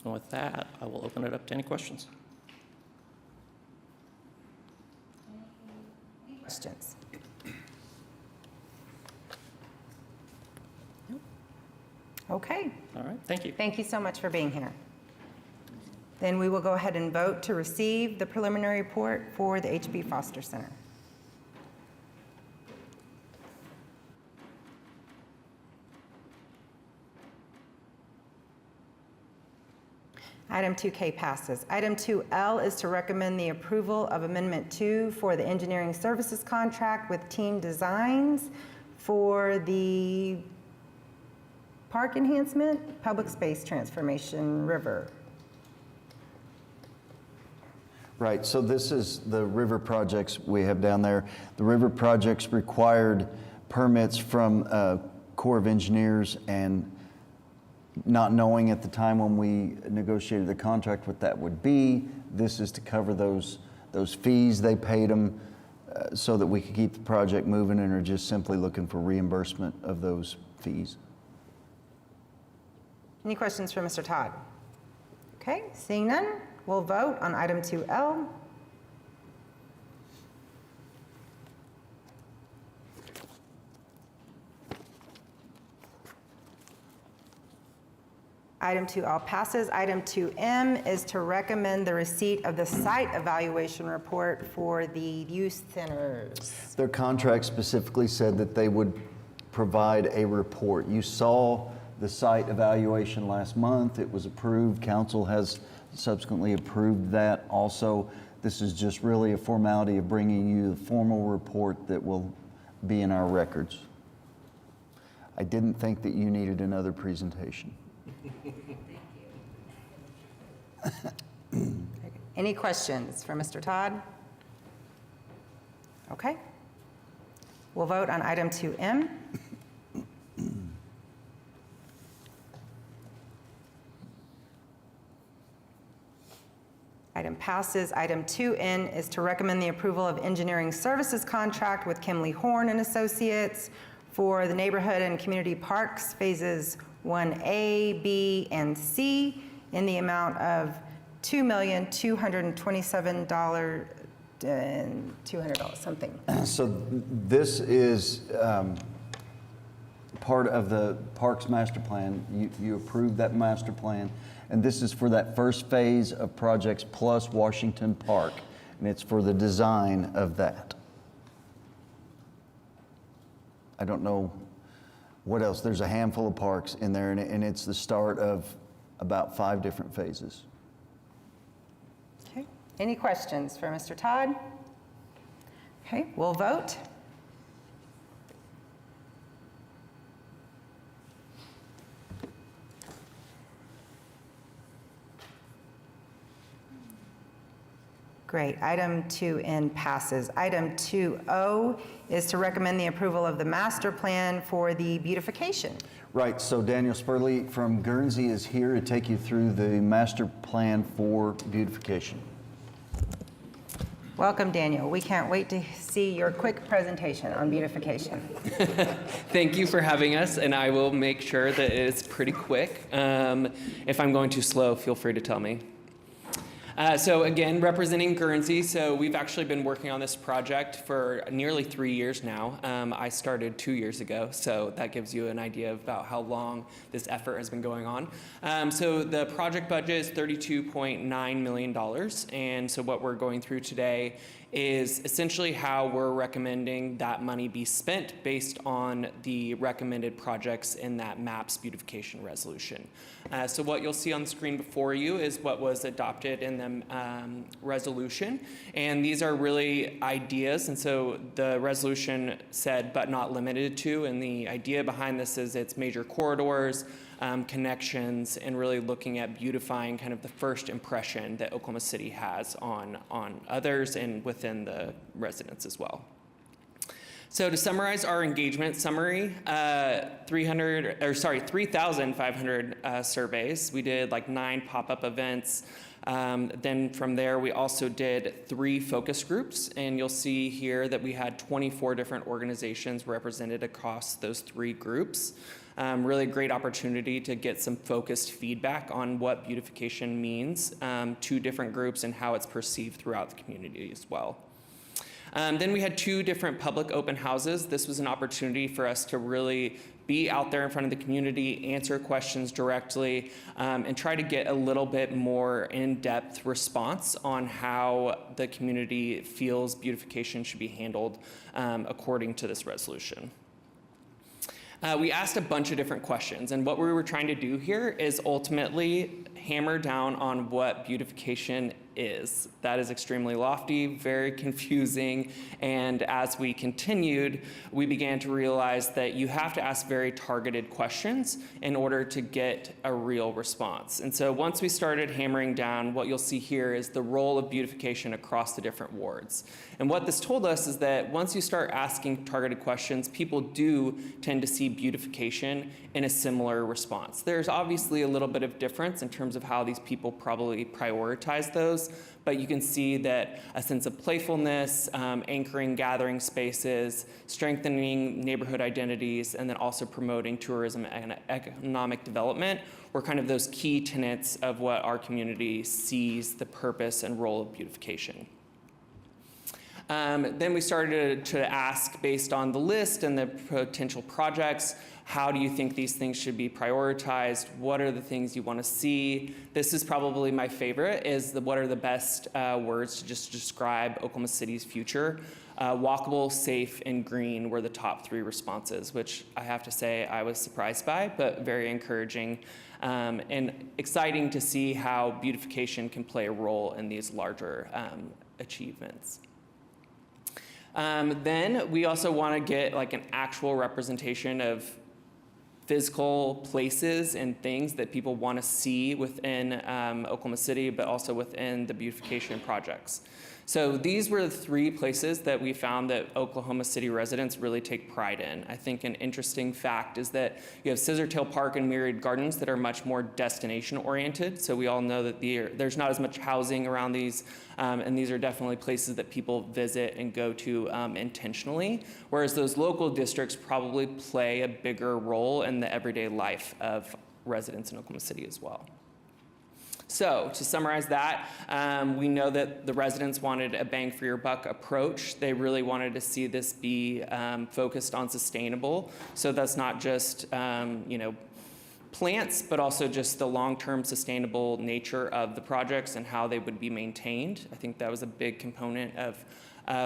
And with that, I will open it up to any questions. Questions? Okay. All right, thank you. Thank you so much for being here. Then we will go ahead and vote to receive the preliminary report for the H.B. Foster Center. Item 2K passes. Item 2L is to recommend the approval of Amendment 2 for the engineering services contract with Team Designs for the park enhancement, public space transformation, river. Right, so this is the river projects we have down there. The river projects required permits from Corps of Engineers, and not knowing at the time when we negotiated the contract what that would be, this is to cover those fees they paid them so that we could keep the project moving, and are just simply looking for reimbursement of those fees. Any questions for Mr. Todd? Okay, seeing none, we'll vote on item 2L. Item 2L passes. Item 2M is to recommend the receipt of the site evaluation report for the youth centers. Their contract specifically said that they would provide a report. You saw the site evaluation last month. It was approved. Council has subsequently approved that also. This is just really a formality of bringing you the formal report that will be in our records. I didn't think that you needed another presentation. Any questions for Mr. Todd? Okay. We'll vote on item 2M. Item passes. Item 2N is to recommend the approval of engineering services contract with Kimley Horn and Associates for the neighborhood and community parks phases 1A, B, and C in the amount of $2,227 and $200 something. So this is part of the Parks Master Plan. You approved that master plan, and this is for that first phase of projects plus Washington Park, and it's for the design of that. I don't know what else. There's a handful of parks in there, and it's the start of about 5 different phases. Okay. Any questions for Mr. Todd? Okay, we'll vote. Great. Item 2N passes. Item 2O is to recommend the approval of the master plan for the beautification. Right, so Daniel Spurley from Guernsey is here to take you through the master plan for beautification. Welcome, Daniel. We can't wait to see your quick presentation on beautification. Thank you for having us, and I will make sure that it's pretty quick. If I'm going too slow, feel free to tell me. So again, representing Guernsey, so we've actually been working on this project for nearly 3 years now. I started 2 years ago, so that gives you an idea about how long this effort has been going on. So the project budget is $32.9 million, and so what we're going through today is essentially how we're recommending that money be spent based on the recommended projects in that MAPS beautification resolution. So what you'll see on the screen before you is what was adopted in the resolution, and these are really ideas, and so the resolution said but not limited to, and the idea behind this is it's major corridors, connections, and really looking at beautifying kind of the first impression that Oklahoma City has on others and within the residents as well. So to summarize our engagement summary, 3,500 surveys. We did like 9 pop-up events. Then from there, we also did 3 focus groups, and you'll see here that we had 24 different organizations represented across those 3 groups. Really great opportunity to get some focused feedback on what beautification means to different groups and how it's perceived throughout the community as well. Then we had 2 different public open houses. This was an opportunity for us to really be out there in front of the community, answer questions directly, and try to get a little bit more in-depth response on how the community feels beautification should be handled according to this resolution. We asked a bunch of different questions, and what we were trying to do here is ultimately hammer down on what beautification is. That is extremely lofty, very confusing, and as we continued, we began to realize that you have to ask very targeted questions in order to get a real response. And so once we started hammering down, what you'll see here is the role of beautification across the different wards. And what this told us is that once you start asking targeted questions, people do tend to see beautification in a similar response. There's obviously a little bit of difference in terms of how these people probably prioritize those, but you can see that a sense of playfulness, anchoring gathering spaces, strengthening neighborhood identities, and then also promoting tourism and economic development were kind of those key tenets of what our community sees the purpose and role of beautification. Then we started to ask, based on the list and the potential projects, how do you think these things should be prioritized? What are the things you want to see? This is probably my favorite, is what are the best words to just describe Oklahoma City's future? Walkable, safe, and green were the top 3 responses, which I have to say I was surprised by, but very encouraging and exciting to see how beautification can play a role in these larger achievements. Then we also want to get like an actual representation of physical places and things that people want to see within Oklahoma City, but also within the beautification projects. So these were the 3 places that we found that Oklahoma City residents really take pride in. I think an interesting fact is that you have Scissortail Park and Myriad Gardens that are much more destination oriented. So we all know that there's not as much housing around these, and these are definitely places that people visit and go to intentionally, whereas those local districts probably play a bigger role in the everyday life of residents in Oklahoma City as well. So to summarize that, we know that the residents wanted a bang for your buck approach. They really wanted to see this be focused on sustainable. So that's not just plants, but also just the long-term sustainable nature of the projects and how they would be maintained. I think that was a big component of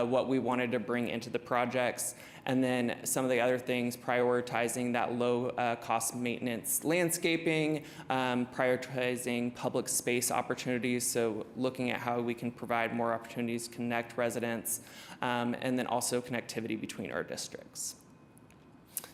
what we wanted to bring into the projects. And then some of the other things, prioritizing that low cost maintenance landscaping, prioritizing public space opportunities, so looking at how we can provide more opportunities to connect residents, and then also connectivity between our districts.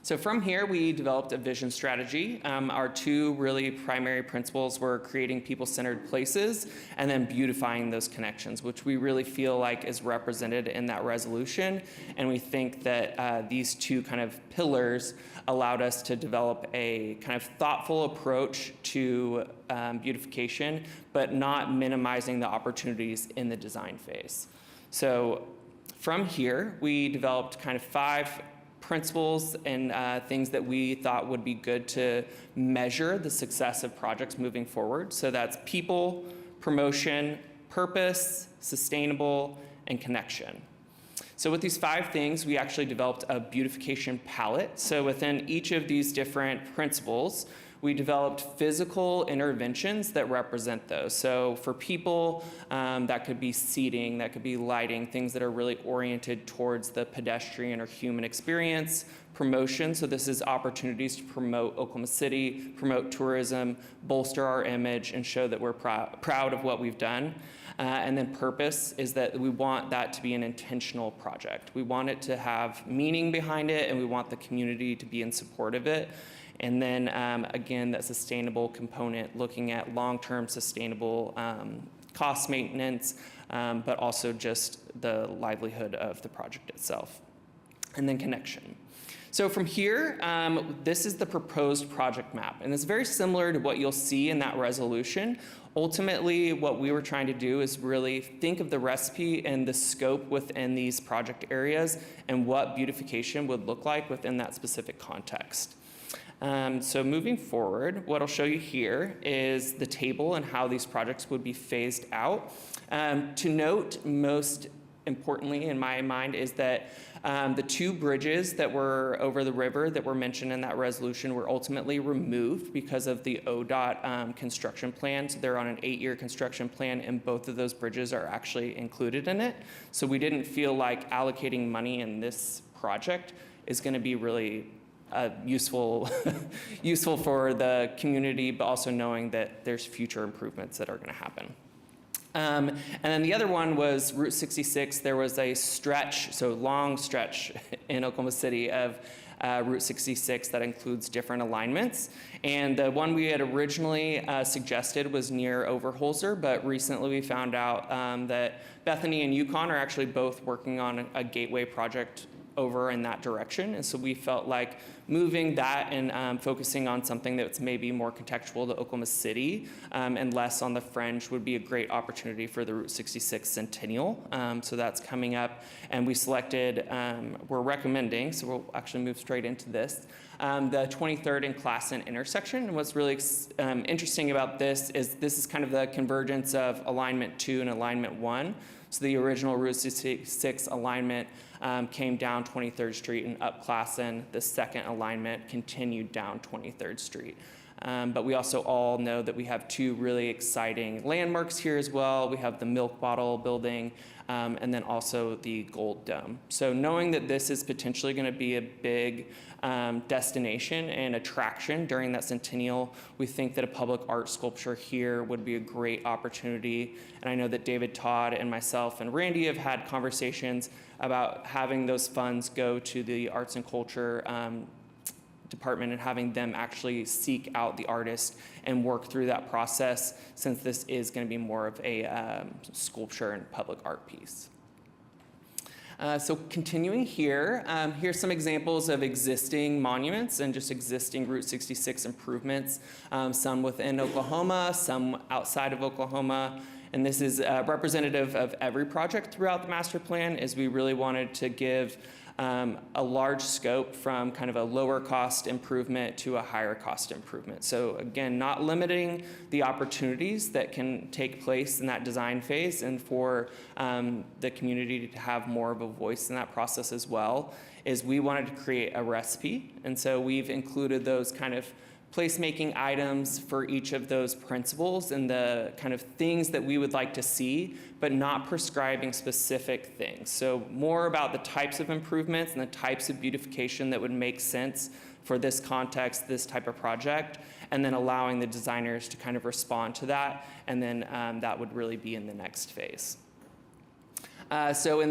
So from here, we developed a vision strategy. Our 2 really primary principles were creating people-centered places and then beautifying those connections, which we really feel like is represented in that resolution. And we think that these 2 kind of pillars allowed us to develop a kind of thoughtful approach to beautification, but not minimizing the opportunities in the design phase. So from here, we developed kind of 5 principles and things that we thought would be good to measure the success of projects moving forward. So that's people, promotion, purpose, sustainable, and connection. So with these 5 things, we actually developed a beautification palette. So within each of these different principles, we developed physical interventions that represent those. So for people, that could be seating, that could be lighting, things that are really oriented towards the pedestrian or human experience. Promotion, so this is opportunities to promote Oklahoma City, promote tourism, bolster our image, and show that we're proud of what we've done. And then purpose is that we want that to be an intentional project. We want it to have meaning behind it, and we want the community to be in support of it. And then again, that sustainable component, looking at long-term sustainable cost maintenance, but also just the livelihood of the project itself. And then connection. So from here, this is the proposed project map. And it's very similar to what you'll see in that resolution. Ultimately, what we were trying to do is really think of the recipe and the scope within these project areas and what beautification would look like within that specific context. So moving forward, what I'll show you here is the table and how these projects would be phased out. To note, most importantly in my mind, is that the 2 bridges that were over the river that were mentioned in that resolution were ultimately removed because of the ODOT construction plan. So they're on an 8-year construction plan, and both of those bridges are actually included in it. So we didn't feel like allocating money in this project is going to be really useful for the community, but also knowing that there's future improvements that are going to happen. And then the other one was Route 66. There was a stretch, so long stretch in Oklahoma City of Route 66 that includes different alignments. And the one we had originally suggested was near Overholser, but recently we found out that Bethany and Yukon are actually both working on a gateway project over in that direction. And so we felt like moving that and focusing on something that's maybe more contextual to Oklahoma City and less on the fringe would be a great opportunity for the Route 66 Centennial. So that's coming up. And we selected, we're recommending, so we'll actually move straight into this, the 23rd and Classen intersection. And what's really interesting about this is kind of the convergence of alignment 2 and alignment 1. So the original Route 66 alignment came down 23rd Street and up Classen. The second alignment continued down 23rd Street. But we also all know that we have 2 really exciting landmarks here as well. We have the Milk Bottle building and then also the Gold Dome. So knowing that this is potentially going to be a big destination and attraction during that centennial, we think that a public art sculpture here would be a great opportunity. And I know that David Todd and myself and Randy have had conversations about having those funds go to the arts and culture department and having them actually seek out the artist and work through that process, since this is going to be more of a sculpture and public art piece. So continuing here, here's some examples of existing monuments and just existing Route 66 improvements, some within Oklahoma, some outside of Oklahoma. And this is representative of every project throughout the master plan, as we really wanted to give a large scope from kind of a lower cost improvement to a higher cost improvement. So again, not limiting the opportunities that can take place in that design phase, and for the community to have more of a voice in that process as well, is we wanted to create a recipe. And so we've included those kind of placemaking items for each of those principles and the kind of things that we would like to see, but not prescribing specific things. So more about the types of improvements and the types of beautification that would make sense for this context, this type of project, and then allowing the designers to kind of respond to that, and then that would really be in the next phase. So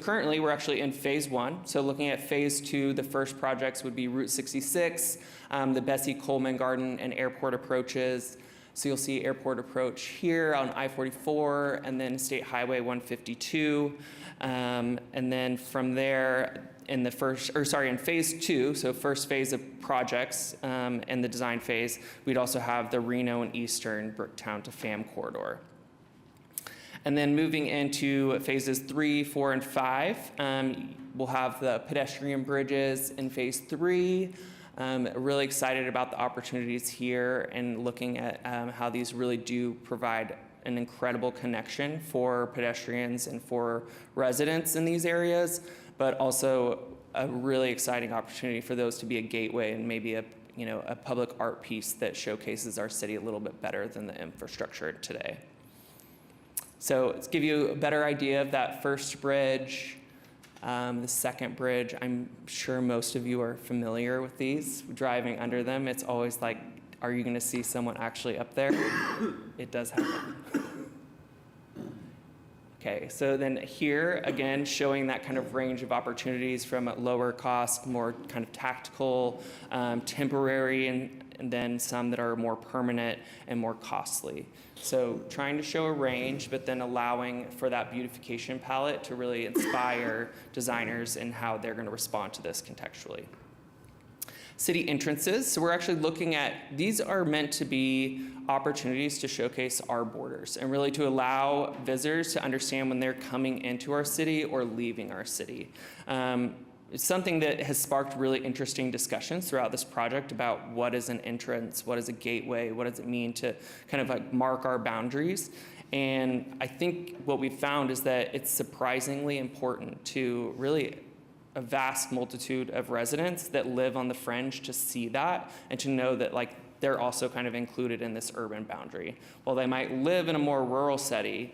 currently we're actually in phase 1. So looking at phase 2, the first projects would be Route 66, the Bessie Coleman Garden and airport approaches. So you'll see airport approach here on I-44, and then State Highway 152. And then from there, in phase 2, so first phase of projects and the design phase, we'd also have the Reno and Eastern Bricktown to FAM corridor. And then moving into phases 3, 4, and 5, we'll have the pedestrian bridges in phase 3. Really excited about the opportunities here and looking at how these really do provide an incredible connection for pedestrians and for residents in these areas, but also a really exciting opportunity for those to be a gateway and maybe a public art piece that showcases our city a little bit better than the infrastructure today. So let's give you a better idea of that first bridge, the second bridge. I'm sure most of you are familiar with these. Driving under them, it's always like, are you going to see someone actually up there? It does happen. Okay, so then here, again, showing that kind of range of opportunities from a lower cost, more kind of tactical, temporary, and then some that are more permanent and more costly. So trying to show a range, but then allowing for that beautification palette to really inspire designers in how they're going to respond to this contextually. City entrances, so we're actually looking at, these are meant to be opportunities to showcase our borders and really to allow visitors to understand when they're coming into our city or leaving our city. It's something that has sparked really interesting discussions throughout this project about what is an entrance, what is a gateway, what does it mean to kind of like mark our boundaries. And I think what we've found is that it's surprisingly important to really a vast multitude of residents that live on the fringe to see that and to know that like they're also kind of included in this urban boundary. While they might live in a more rural setting,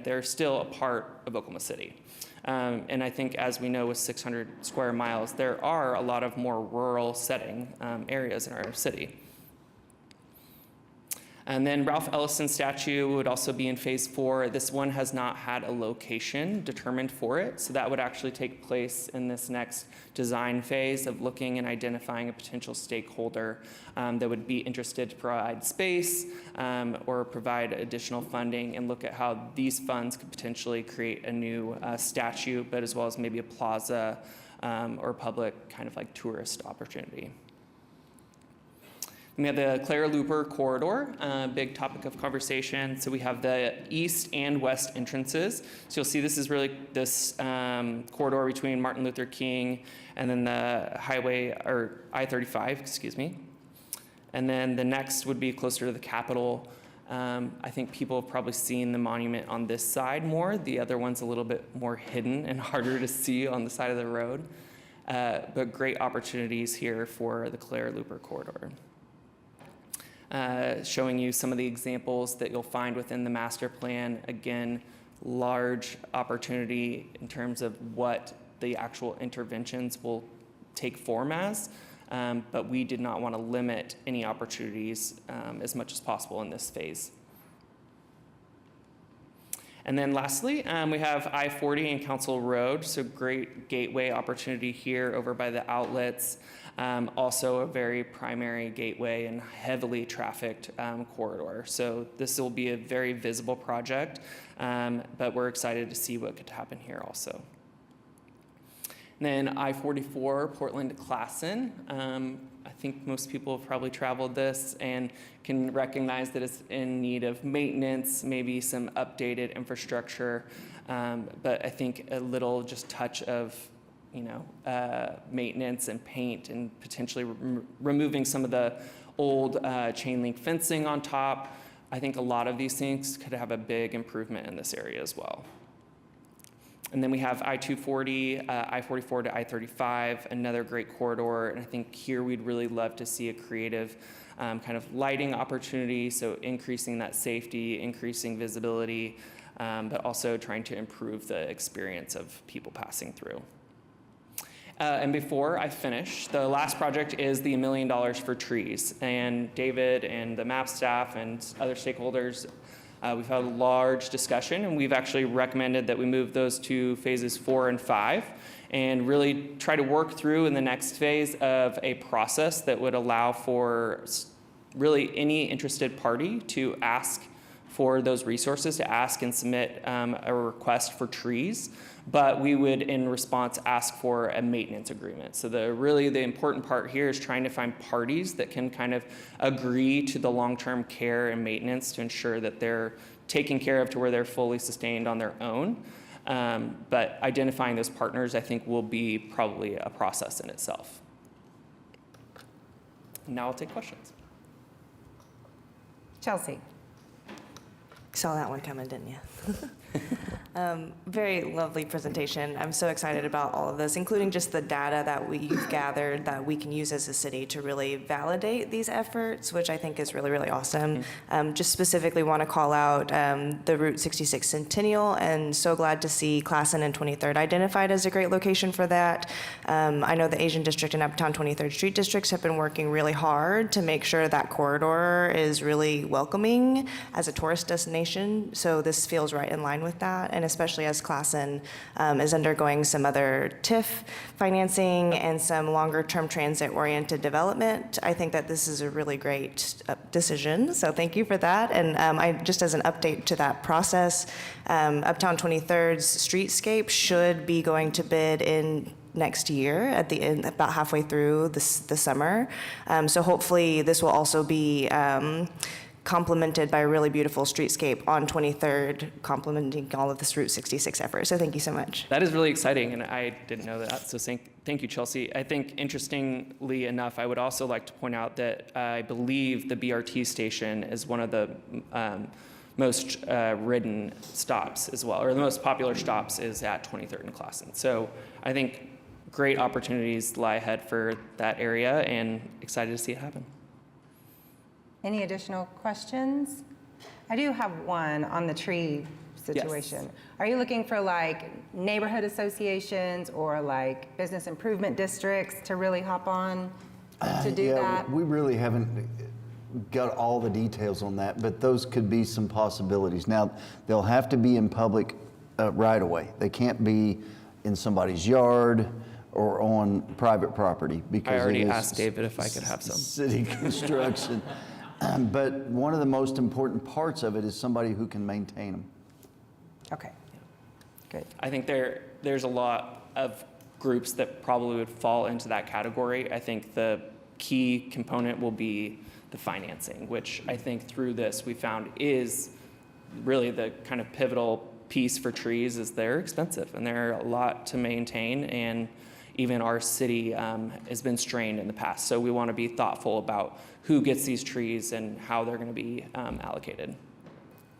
they're still a part of Oklahoma City. And I think, as we know, with 600 square miles, there are a lot of more rural setting areas in our city. And then Ralph Ellison statue would also be in phase 4. This one has not had a location determined for it, so that would actually take place in this next design phase of looking and identifying a potential stakeholder that would be interested to provide space or provide additional funding, and look at how these funds could potentially create a new statue, but as well as maybe a plaza or public kind of like tourist opportunity. We have the Clara Looper corridor, big topic of conversation. So we have the east and west entrances. So you'll see this is really this corridor between Martin Luther King and then the highway, or I-35, excuse me. And then the next would be closer to the Capitol. I think people have probably seen the monument on this side more. The other one's a little bit more hidden and harder to see on the side of the road. But great opportunities here for the Clara Looper corridor. Showing you some of the examples that you'll find within the master plan. Again, large opportunity in terms of what the actual interventions will take form as, but we did not want to limit any opportunities as much as possible in this phase. And then lastly, we have I-40 and Council Road, so great gateway opportunity here over by the outlets. Also a very primary gateway and heavily trafficked corridor. So this will be a very visible project, but we're excited to see what could happen here also. And then I-44, Portland to Classen. I think most people have probably traveled this and can recognize that it's in need of maintenance, maybe some updated infrastructure, but I think a little just touch of maintenance and paint and potentially removing some of the old chain link fencing on top. I think a lot of these things could have a big improvement in this area as well. And then we have I-240, I-44 to I-35, another great corridor. And I think here we'd really love to see a creative kind of lighting opportunity, so increasing that safety, increasing visibility, but also trying to improve the experience of people passing through. And before I finish, the last project is the $1 million for trees. And David and the MAP staff and other stakeholders, we've had a large discussion, and we've actually recommended that we move those to phases 4 and 5 and really try to work through in the next phase of a process that would allow for really any interested party to ask for those resources, to ask and submit a request for trees, but we would in response ask for a maintenance agreement. So the important part here is trying to find parties that can kind of agree to the long-term care and maintenance to ensure that they're taken care of to where they're fully sustained on their own. But identifying those partners, I think, will be probably a process in itself. Now I'll take questions. Chelsea. Saw that one coming, didn't you? Very lovely presentation. I'm so excited about all of this, including just the data that we've gathered that we can use as a city to really validate these efforts, which I think is really, really awesome. Just specifically want to call out the Route 66 Centennial, and so glad to see Classen and 23rd identified as a great location for that. I know the Asian District and Uptown 23rd Street districts have been working really hard to make sure that corridor is really welcoming as a tourist destination, so this feels right in line with that, and especially as Classen is undergoing some other TIF financing and some longer-term transit-oriented development. I think that this is a really great decision, so thank you for that. And just as an update to that process, Uptown 23rd's streetscape should be going to bid in next year at the end, about halfway through the summer. So hopefully this will also be complemented by a really beautiful streetscape on 23rd, complementing all of this Route 66 effort. So thank you so much. That is really exciting, and I didn't know that, so thank you, Chelsea. I think, interestingly enough, I would also like to point out that I believe the BRT station is one of the most ridden stops as well, or the most popular stops is at 23rd and Classen. So I think great opportunities lie ahead for that area, and excited to see it happen. Any additional questions? I do have one on the tree situation. Yes. Are you looking for like neighborhood associations or like business improvement districts to really hop on to do that? We really haven't got all the details on that, but those could be some possibilities. Now, they'll have to be in public right away. They can't be in somebody's yard or on private property because I already it is asked David if I could have some. City construction. But one of the most important parts of it is somebody who can maintain them. Okay, good. I think there's a lot of groups that probably would fall into that category. I think the key component will be the financing, which I think through this we found is really the kind of pivotal piece for trees is they're expensive and they're a lot to maintain, and even our city has been strained in the past. So we want to be thoughtful about who gets these trees and how they're going to be allocated.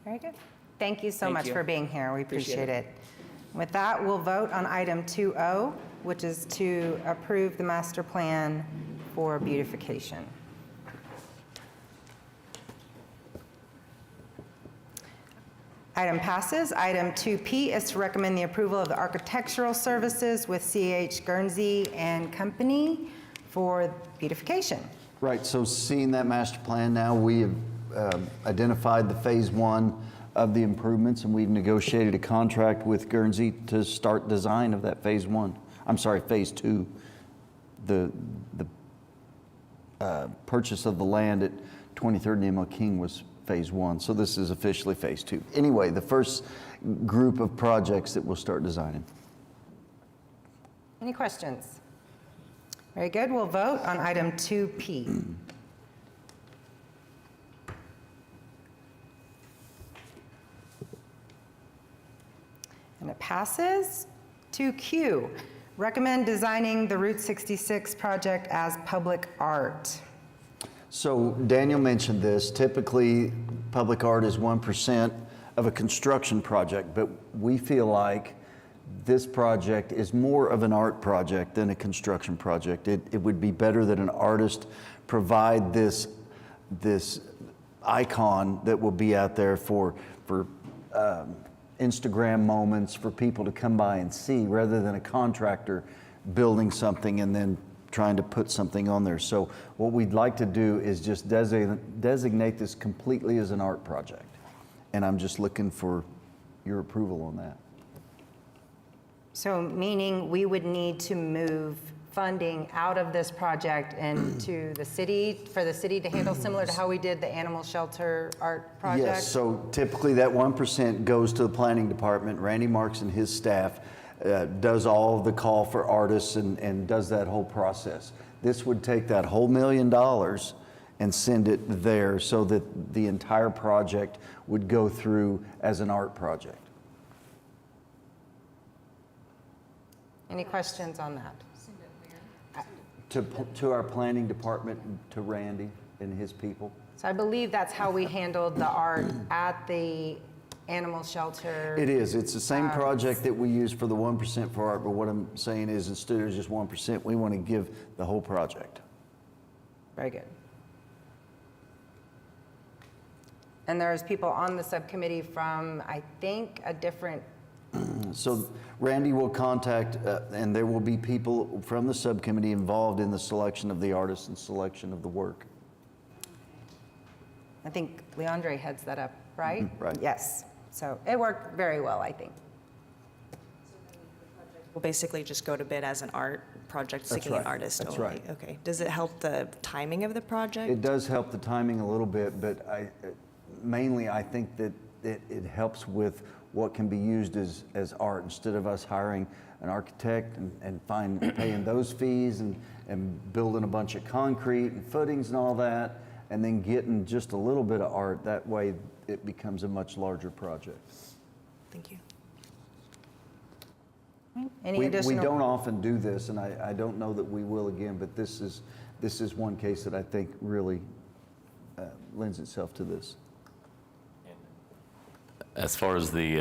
Very good. Thank you so Thank much you. for being here. We Appreciate appreciate it. it. With that, we'll vote on item 2O, which is to approve the master plan for beautification. Item passes. Item 2P is to recommend the approval of the architectural services with C.H. Guernsey and Company for beautification. Right, so seeing that master plan now, we have identified the phase 1 of the improvements, and we've negotiated a contract with Guernsey to start design of that phase 2. The purchase of the land at 23rd and Emma King was phase 1, so this is officially phase 2. Anyway, the first group of projects that we'll start designing. Any questions? Very good. We'll vote on item 2P. And it passes. 2Q, recommend designing the Route 66 project as public art. So Daniel mentioned this. Typically, public art is 1% of a construction project, but we feel like this project is more of an art project than a construction project. It would be better that an artist provide this icon that will be out there for Instagram moments for people to come by and see, rather than a contractor building something and then trying to put something on there. So what we'd like to do is just designate this completely as an art project. And I'm just looking for your approval on that. So meaning we would need to move funding out of this project into the city, for the city to handle, similar to how we did the animal shelter art project? Yes, so typically that 1% goes to the planning department. Randy Marks and his staff does all of the call for artists and does that whole process. This would take that whole $1 million and send it there so that the entire project would go through as an art project. Any questions on that? To our planning department, to Randy and his people. So I believe that's how we handled the art at the animal shelter. It is. It's the same project that we use for the 1% for art, but what I'm saying is instead of just 1%, we want to give the whole project. Very good. And there's people on the subcommittee from, I think, a different. So Randy will contact, and there will be people from the subcommittee involved in the selection of the artists and selection of the work. I think Leandre heads that up, right? Right. Yes. So it worked very well, I think. We'll basically just go to bid as an art project, That's seeking right. an artist That's only. right. Okay. Does it help the timing of the project? It does help the timing a little bit, but mainly I think that it helps with what can be used as art, instead of us hiring an architect and paying those fees and building a bunch of concrete and footings and all that, and then getting just a little bit of art. That way it becomes a much larger project. Thank you. Any additional? We don't often do this, and I don't know that we will again, but this is one case that I think really lends itself to this. As far as the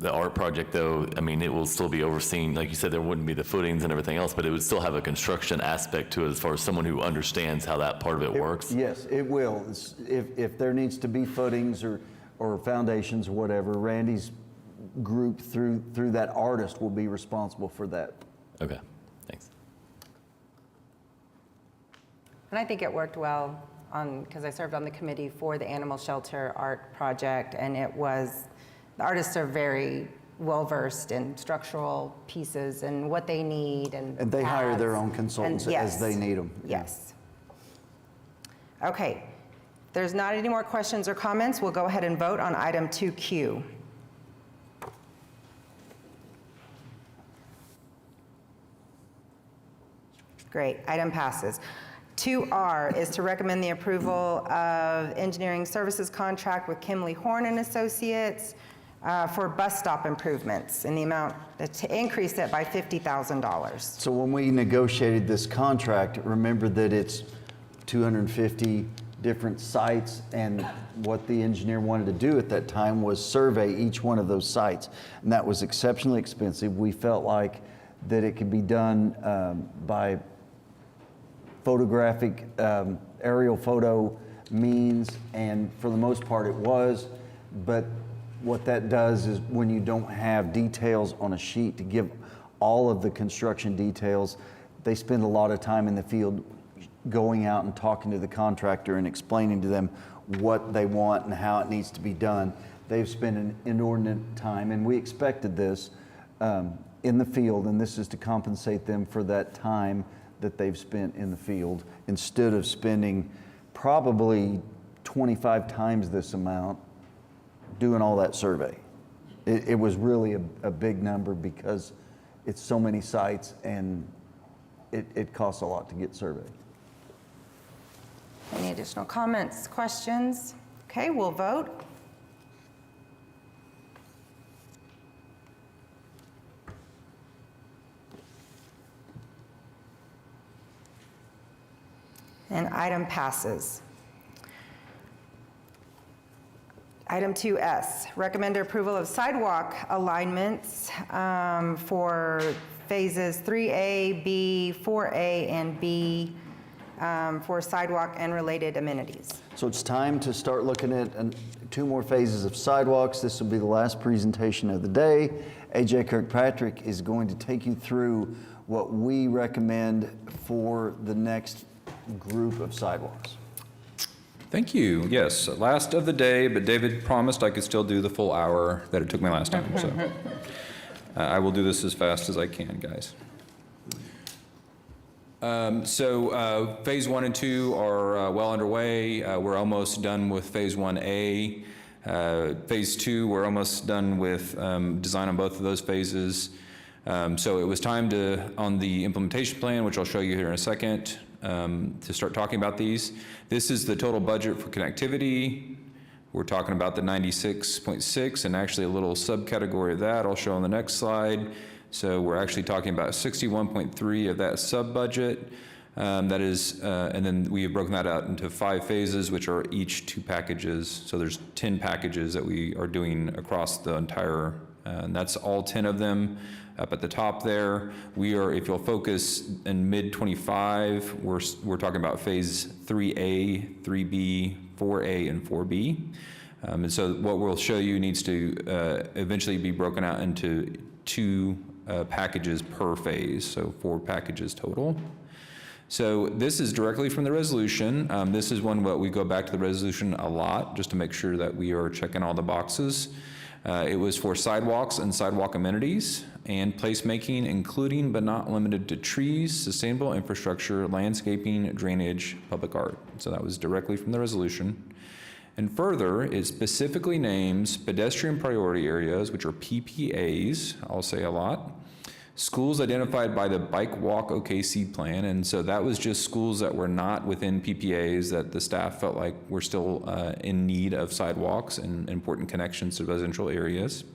art project, though, I mean, it will still be overseen. Like you said, there wouldn't be the footings and everything else, but it would still have a construction aspect to it as far as someone who understands how that part of it works. Yes, it will. If there needs to be footings or foundations or whatever, Randy's group through that artist will be responsible for that. Okay, thanks. And I think it worked well because I served on the committee for the animal shelter art project, and the artists are very well-versed in structural pieces and what they need. And they hire their paths. own consultants And as they need them. Yes. Okay. If there's not any more questions or comments, we'll go ahead and vote on item 2Q. Great, item passes. 2R is to recommend the approval of engineering services contract with Kimley Horn and Associates for bus stop improvements in the amount, to increase it by $50,000. So when we negotiated this contract, remember that it's 250 different sites, and what the engineer wanted to do at that time was survey each one of those sites, and that was exceptionally expensive. We felt like that it could be done by photographic aerial photo means, and for the most part it was, but what that does is when you don't have details on a sheet to give all of the construction details, they spend a lot of time in the field going out and talking to the contractor and explaining to them what they want and how it needs to be done. they've spent an inordinate time, and we expected this, in the field, and this is to compensate them for that time that they've spent in the field, instead of spending probably 25 times this amount doing all that survey. It was really a big number because it's so many sites and it costs a lot to get surveyed. Any additional comments, questions? Okay, we'll vote. And item passes. Item 2S, recommend approval of sidewalk alignments for phases 3A, B, 4A, and B for sidewalk and related amenities. So it's time to start looking at 2 more phases of sidewalks. This will be the last presentation of the day. AJ Kirkpatrick is going to take you through what we recommend for the next group of sidewalks. Thank you. Yes, last of the day, but David promised I could still do the full hour that it took me last time. So I will do this as fast as I can, guys. Phase 1 and 2 are well underway. We're almost done with phase 1A. Phase 2, we're almost done with design on both of those phases. So it was time on the implementation plan, which I'll show you here in a second, to start talking about these. This is the total budget for connectivity. We're talking about the 96.6 and actually a little subcategory of that I'll show on the next slide. So we're actually talking about 61.3 of that sub-budget. That is, and then we have broken that out into 5 phases, which are each 2 packages. So there's 10 packages that we are doing across the entire, and that's all 10 of them. Up at the top there, we are, if you'll focus in mid-25, we're talking about phase 3A, 3B, 4A, and 4B. And so what we'll show you needs to eventually be broken out into 2 packages per phase, so 4 packages total. So this is directly from the resolution. This is one where we go back to the resolution a lot just to make sure that we are checking all the boxes. It was for sidewalks and sidewalk amenities and placemaking, including but not limited to trees, sustainable infrastructure, landscaping, drainage, public art. So that was directly from the resolution. And further, it specifically names pedestrian priority areas, which are PPAs, I'll say a lot, schools identified by the Bike Walk OKC plan, and so that was just schools that were not within PPAs that the staff felt like were still in need of sidewalks and important connections to residential areas,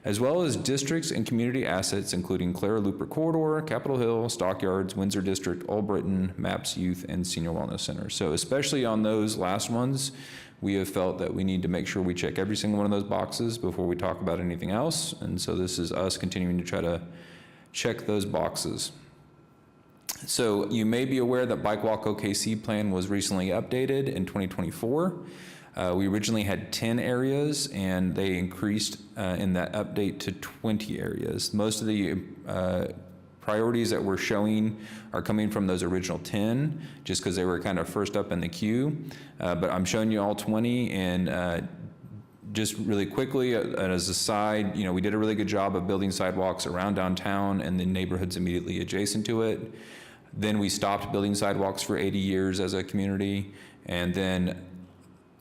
as well as districts and community assets, including Clara Looper Corridor, Capitol Hill, Stockyards, Windsor District, Old Britain, MAPS Youth, and Senior Wellness Center. So especially on those last ones, we have felt that we need to make sure we check every single one of those boxes before we talk about anything else, and so this is us continuing to try to check those boxes. So you may be aware that Bike Walk OKC plan was recently updated in 2024. We originally had 10 areas and they increased in that update to 20 areas. Most of the priorities that we're showing are coming from those original 10 just because they were kind of first up in the queue. But I'm showing you all 20 and just really quickly, as a side, we did a really good job of building sidewalks around downtown and the neighborhoods immediately adjacent to it. Then we stopped building sidewalks for 80 years as a community. And then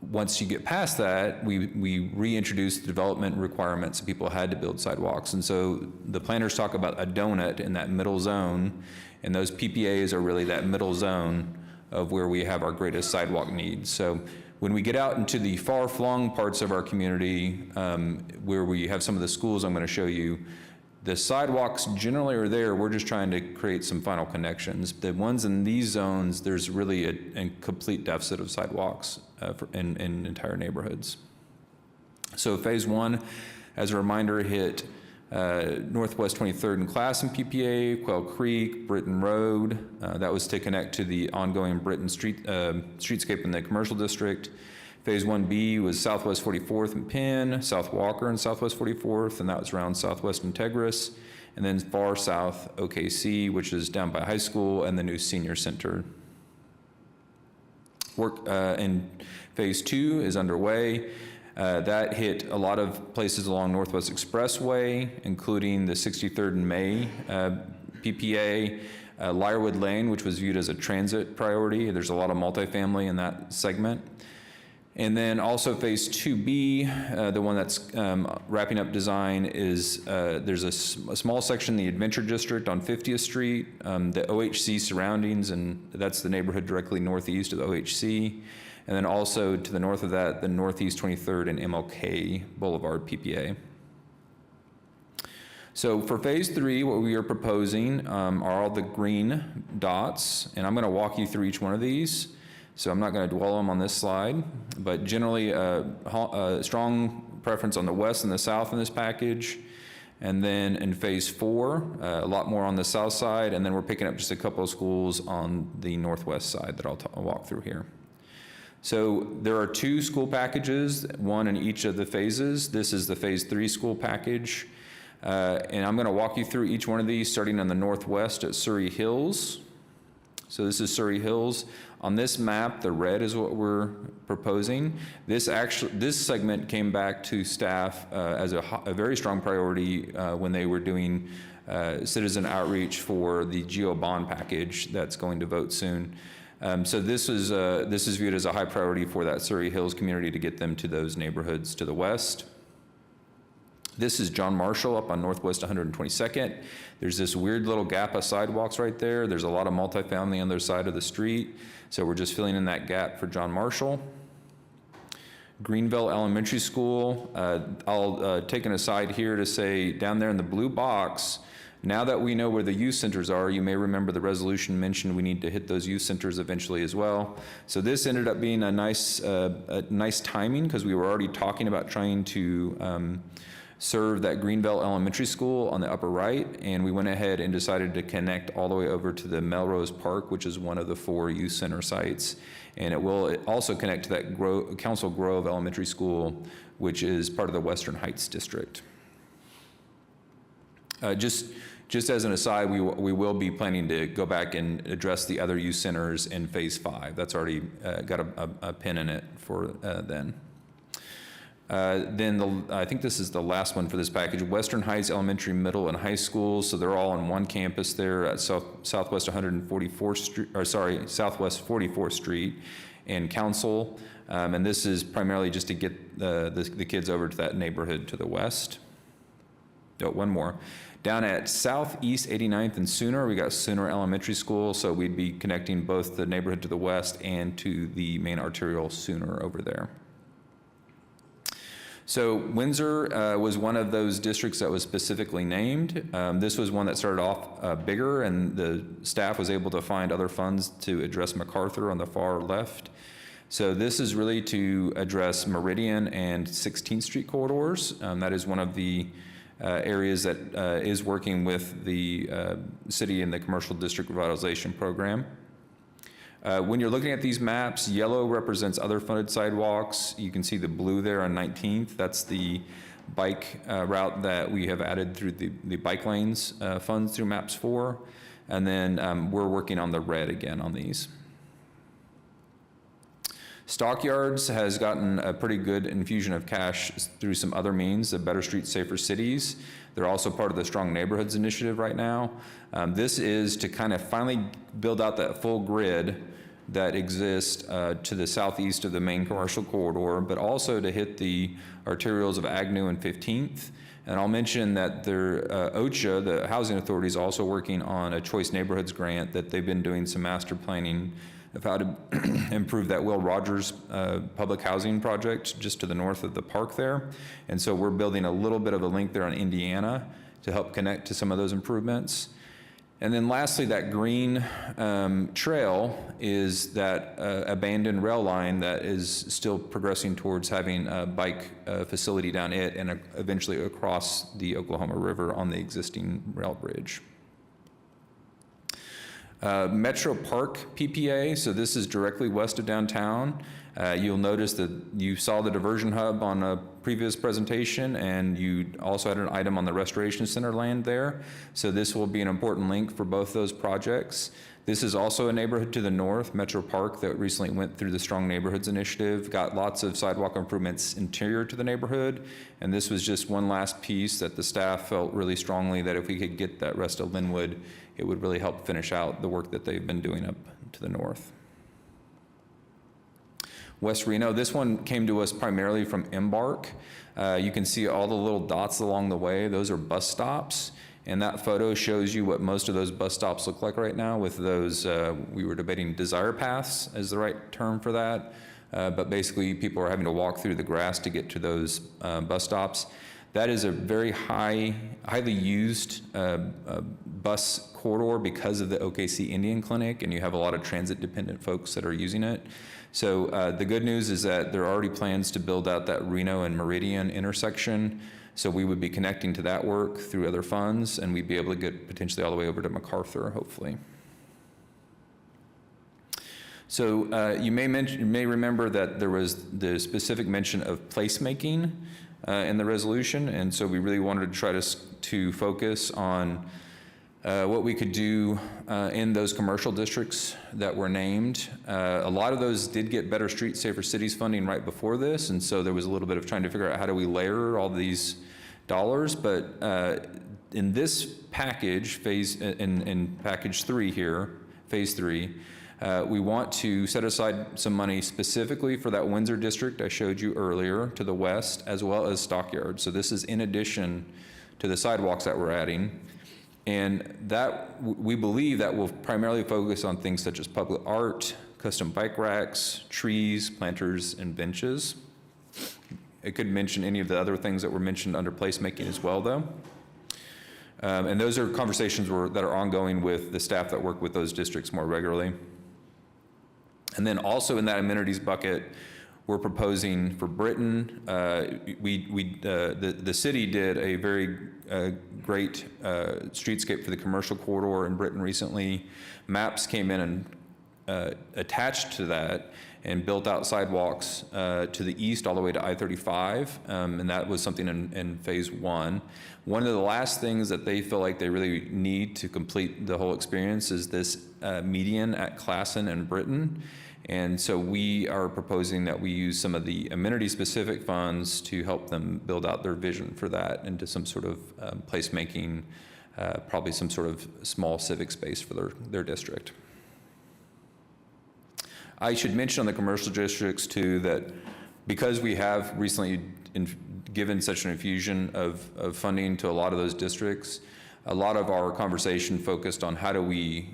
once you get past that, we reintroduced development requirements. People had to build sidewalks. And so the planners talk about a donut in that middle zone. And those PPAs are really that middle zone of where we have our greatest sidewalk needs. So when we get out into the far-flung parts of our community, where we have some of the schools I'm going to show you, the sidewalks generally are there. We're just trying to create some final connections. The ones in these zones, there's really a complete deficit of sidewalks in entire neighborhoods. So phase 1, as a reminder, hit Northwest 23rd and Classen PPA, Quail Creek, Britton Road. That was to connect to the ongoing Britton streetscape in the commercial district. Phase 1B was Southwest 44th and Penn, South Walker and Southwest 44th, and that was around Southwest Integris. And then far south, OKC, which is down by high school, and the new senior center. Work in phase 2 is underway. That hit a lot of places along Northwest Expressway, including the 63rd and May PPA, Lyrewood Lane, which was viewed as a transit priority. There's a lot of multifamily in that segment. And then also Phase 2B, the one that's wrapping up design is, there's a small section, the Adventure District on 50th Street, the OHC surroundings, and that's the neighborhood directly northeast of the OHC. And then also to the north of that, the Northeast 23rd and MLK Boulevard PPA. So for Phase 3, what we are proposing are all the green dots, and I'm going to walk you through each one of these. So I'm not going to dwell on this slide, but generally a strong preference on the west and the south in this package. And then in Phase 4, a lot more on the south side, and then we're picking up just a couple of schools on the northwest side that I'll walk through here. So there are 2 school packages, one in each of the phases. This is the Phase 3 school package. And I'm going to walk you through each one of these, starting on the northwest at Surrey Hills. So this is Surrey Hills. On this map, the red is what we're proposing. This segment came back to staff as a very strong priority when they were doing citizen outreach for the GEO bond package that's going to vote soon. So this is viewed as a high priority for that Surrey Hills community to get them to those neighborhoods to the west. This is John Marshall up on Northwest 122nd. There's this weird little gap of sidewalks right there. There's a lot of multifamily on the other side of the street. So we're just filling in that gap for John Marshall. Greenville Elementary School. I'll take an aside here to say down there in the blue box, now that we know where the youth centers are, you may remember the resolution mentioned we need to hit those youth centers eventually as well. So this ended up being a nice timing because we were already talking about trying to serve that Greenville Elementary School on the upper right, and we went ahead and decided to connect all the way over to the Melrose Park, which is one of the 4 youth center sites. And it will also connect to that Council Grove Elementary School, which is part of the Western Heights District. Just as an aside, we will be planning to go back and address the other youth centers in Phase 5. That's already got a pin in it for then. I think this is the last one for this package, Western Heights Elementary, Middle, and High Schools. So they're all on one campus there at Southwest 144th Street, or sorry, Southwest 44th Street and Council. And this is primarily just to get the kids over to that neighborhood to the west. Oh, one more. Down at Southeast 89th and Sooner, we got Sooner Elementary School. So we'd be connecting both the neighborhood to the west and to the main arterial Sooner over there. So Windsor was one of those districts that was specifically named. This was one that started off bigger, and the staff was able to find other funds to address MacArthur on the far left. So this is really to address Meridian and 16th Street corridors. That is one of the areas that is working with the city and the commercial district revitalization program. When you're looking at these maps, yellow represents other funded sidewalks. You can see the blue there on 19th. That's the bike route that we have added through the bike lanes funds through MAPS 4. And then we're working on the red again on these. Stockyards has gotten a pretty good infusion of cash through some other means, the Better Streets, Safer Cities. They're also part of the Strong Neighborhoods Initiative right now. This is to kind of finally build out that full grid that exists to the southeast of the main commercial corridor, but also to hit the arterials of Agnew and 15th. And I'll mention that OCHA, the Housing Authority, is also working on a Choice Neighborhoods grant that they've been doing some master planning of how to improve that Will Rogers public housing project just to the north of the park there. And so we're building a little bit of a link there on Indiana to help connect to some of those improvements. And then lastly, that green trail is that abandoned rail line that is still progressing towards having a bike facility down it and eventually across the Oklahoma River on the existing rail bridge. Metro Park PPA, so this is directly west of downtown. You'll notice that you saw the diversion hub on a previous presentation, and you also had an item on the restoration center land there. So this will be an important link for both those projects. This is also a neighborhood to the north, Metro Park, that recently went through the Strong Neighborhoods Initiative, got lots of sidewalk improvements interior to the neighborhood, and this was just one last piece that the staff felt really strongly that if we could get that rest of Linwood, it would really help finish out the work that they've been doing up to the north. West Reno, this one came to us primarily from Embark. You can see all the little dots along the way. Those are bus stops. And that photo shows you what most of those bus stops look like right now with those, we were debating desire paths as the right term for that. But basically people are having to walk through the grass to get to those bus stops. That is a very highly used bus corridor because of the OKC Indian Clinic, and you have a lot of transit-dependent folks that are using it. So the good news is that there are already plans to build out that Reno and Meridian intersection. So we would be connecting to that work through other funds, and we'd be able to get potentially all the way over to MacArthur, hopefully. So you may remember that there was the specific mention of placemaking in the resolution, and so we really wanted to try to focus on what we could do in those commercial districts that were named. A lot of those did get Better Streets, Safer Cities funding right before this, and so there was a little bit of trying to figure out how do we layer all these dollars, but in this package, in package 3 here, phase 3, we want to set aside some money specifically for that Windsor district I showed you earlier to the west, as well as Stockyard. So this is in addition to the sidewalks that we're adding. And that, we believe that will primarily focus on things such as public art, custom bike racks, trees, planters, and benches. It could mention any of the other things that were mentioned under placemaking as well, though. And those are conversations that are ongoing with the staff that work with those districts more regularly. And then also in that amenities bucket, we're proposing for Britain, the city did a very great streetscape for the commercial corridor in Britain recently. MAPS came in and attached to that and built out sidewalks to the east all the way to I-35, and that was something in phase 1. One of the last things that they feel like they really need to complete the whole experience is this median at Classen and Britain. And so we are proposing that we use some of the amenity-specific funds to help them build out their vision for that into some sort of placemaking, probably some sort of small civic space for their district. I should mention on the commercial districts too that because we have recently given such an infusion of funding to a lot of those districts, a lot of our conversation focused on how do we,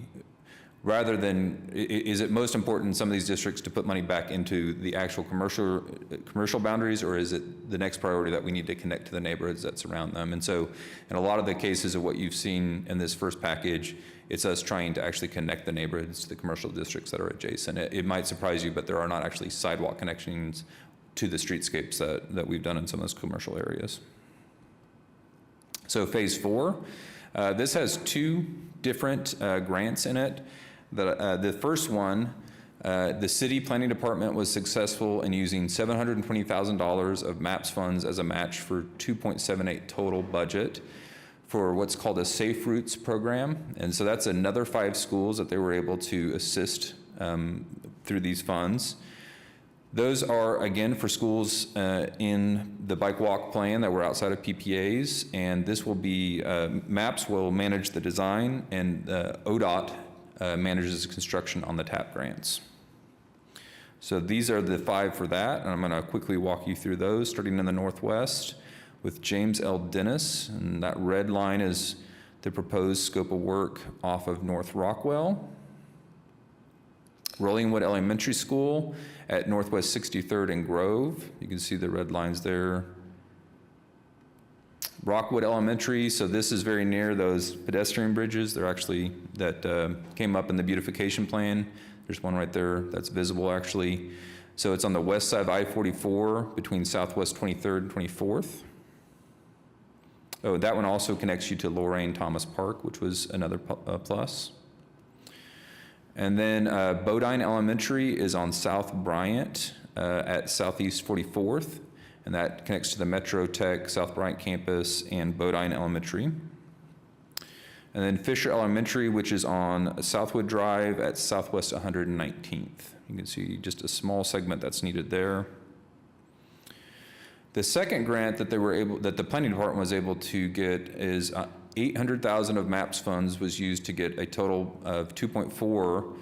rather than, is it most important in some of these districts to put money back into the actual commercial boundaries, or is it the next priority that we need to connect to the neighborhoods that surround them? And so in a lot of the cases of what you've seen in this first package, it's us trying to actually connect the neighborhoods to the commercial districts that are adjacent. It might surprise you, but there are not actually sidewalk connections to the streetscapes that we've done in some of those commercial areas. So phase 4, this has 2 different grants in it. The first one, the city planning department was successful in using $720,000 of MAPS funds as a match for 2.78 total budget for what's called a Safe Routes program. And so that's another 5 schools that they were able to assist through these funds. Those are, again, for schools in the bike walk plan that were outside of PPAs, and this will be, MAPS will manage the design, and ODOT manages construction on the TAP grants. So these are the 5 for that, and I'm gonna quickly walk you through those, starting in the northwest with James L. Dennis, and that red line is the proposed scope of work off of North Rockwell. Rollingwood Elementary School at Northwest 63rd and Grove. You can see the red lines there. Rockwood Elementary, so this is very near those pedestrian bridges. They're actually, that came up in the beautification plan. There's one right there that's visible actually. So it's on the west side of I-44 between Southwest 23rd and 24th. Oh, that one also connects you to Lorraine Thomas Park, which was another plus. And then Bodine Elementary is on South Bryant at Southeast 44th, and that connects to the Metro Tech South Bryant campus and Bodine Elementary. And then Fisher Elementary, which is on Southwood Drive at Southwest 119th. You can see just a small segment that's needed there. The second grant that the planning department was able to get is $800,000 of MAPS funds was used to get a total of 2.4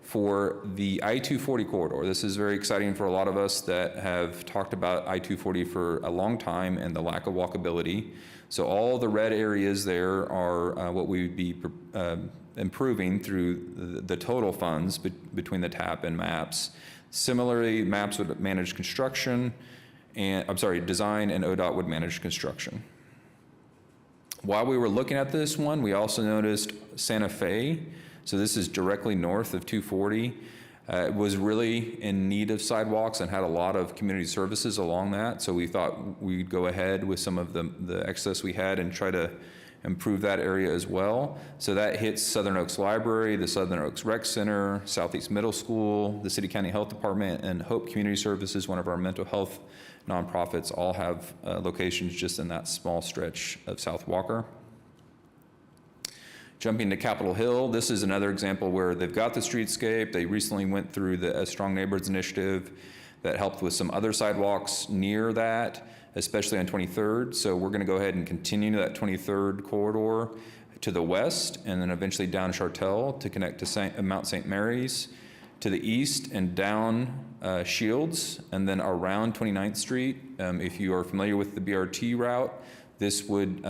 for the I-240 corridor. This is very exciting for a lot of us that have talked about I-240 for a long time and the lack of walkability. So all the red areas there are what we would be improving through the total funds between the TAP and MAPS. Similarly, MAPS would manage construction, and design, and ODOT would manage construction. While we were looking at this one, we also noticed Santa Fe. So this is directly north of 240. It was really in need of sidewalks and had a lot of community services along that. So we thought we'd go ahead with some of the excess we had and try to improve that area as well. So that hits Southern Oaks Library, the Southern Oaks Rec Center, Southeast Middle School, the City County Health Department, and Hope Community Services, one of our mental health nonprofits, all have locations just in that small stretch of South Walker. Jumping to Capitol Hill, this is another example where they've got the streetscape. They recently went through the Strong Neighborhoods Initiative that helped with some other sidewalks near that, especially on 23rd. So we're gonna go ahead and continue that 23rd corridor to the west, and then eventually down Chartel to connect to Mount St. Mary's, to the east and down Shields, and then around 29th Street. If you are familiar with the BRT route, this would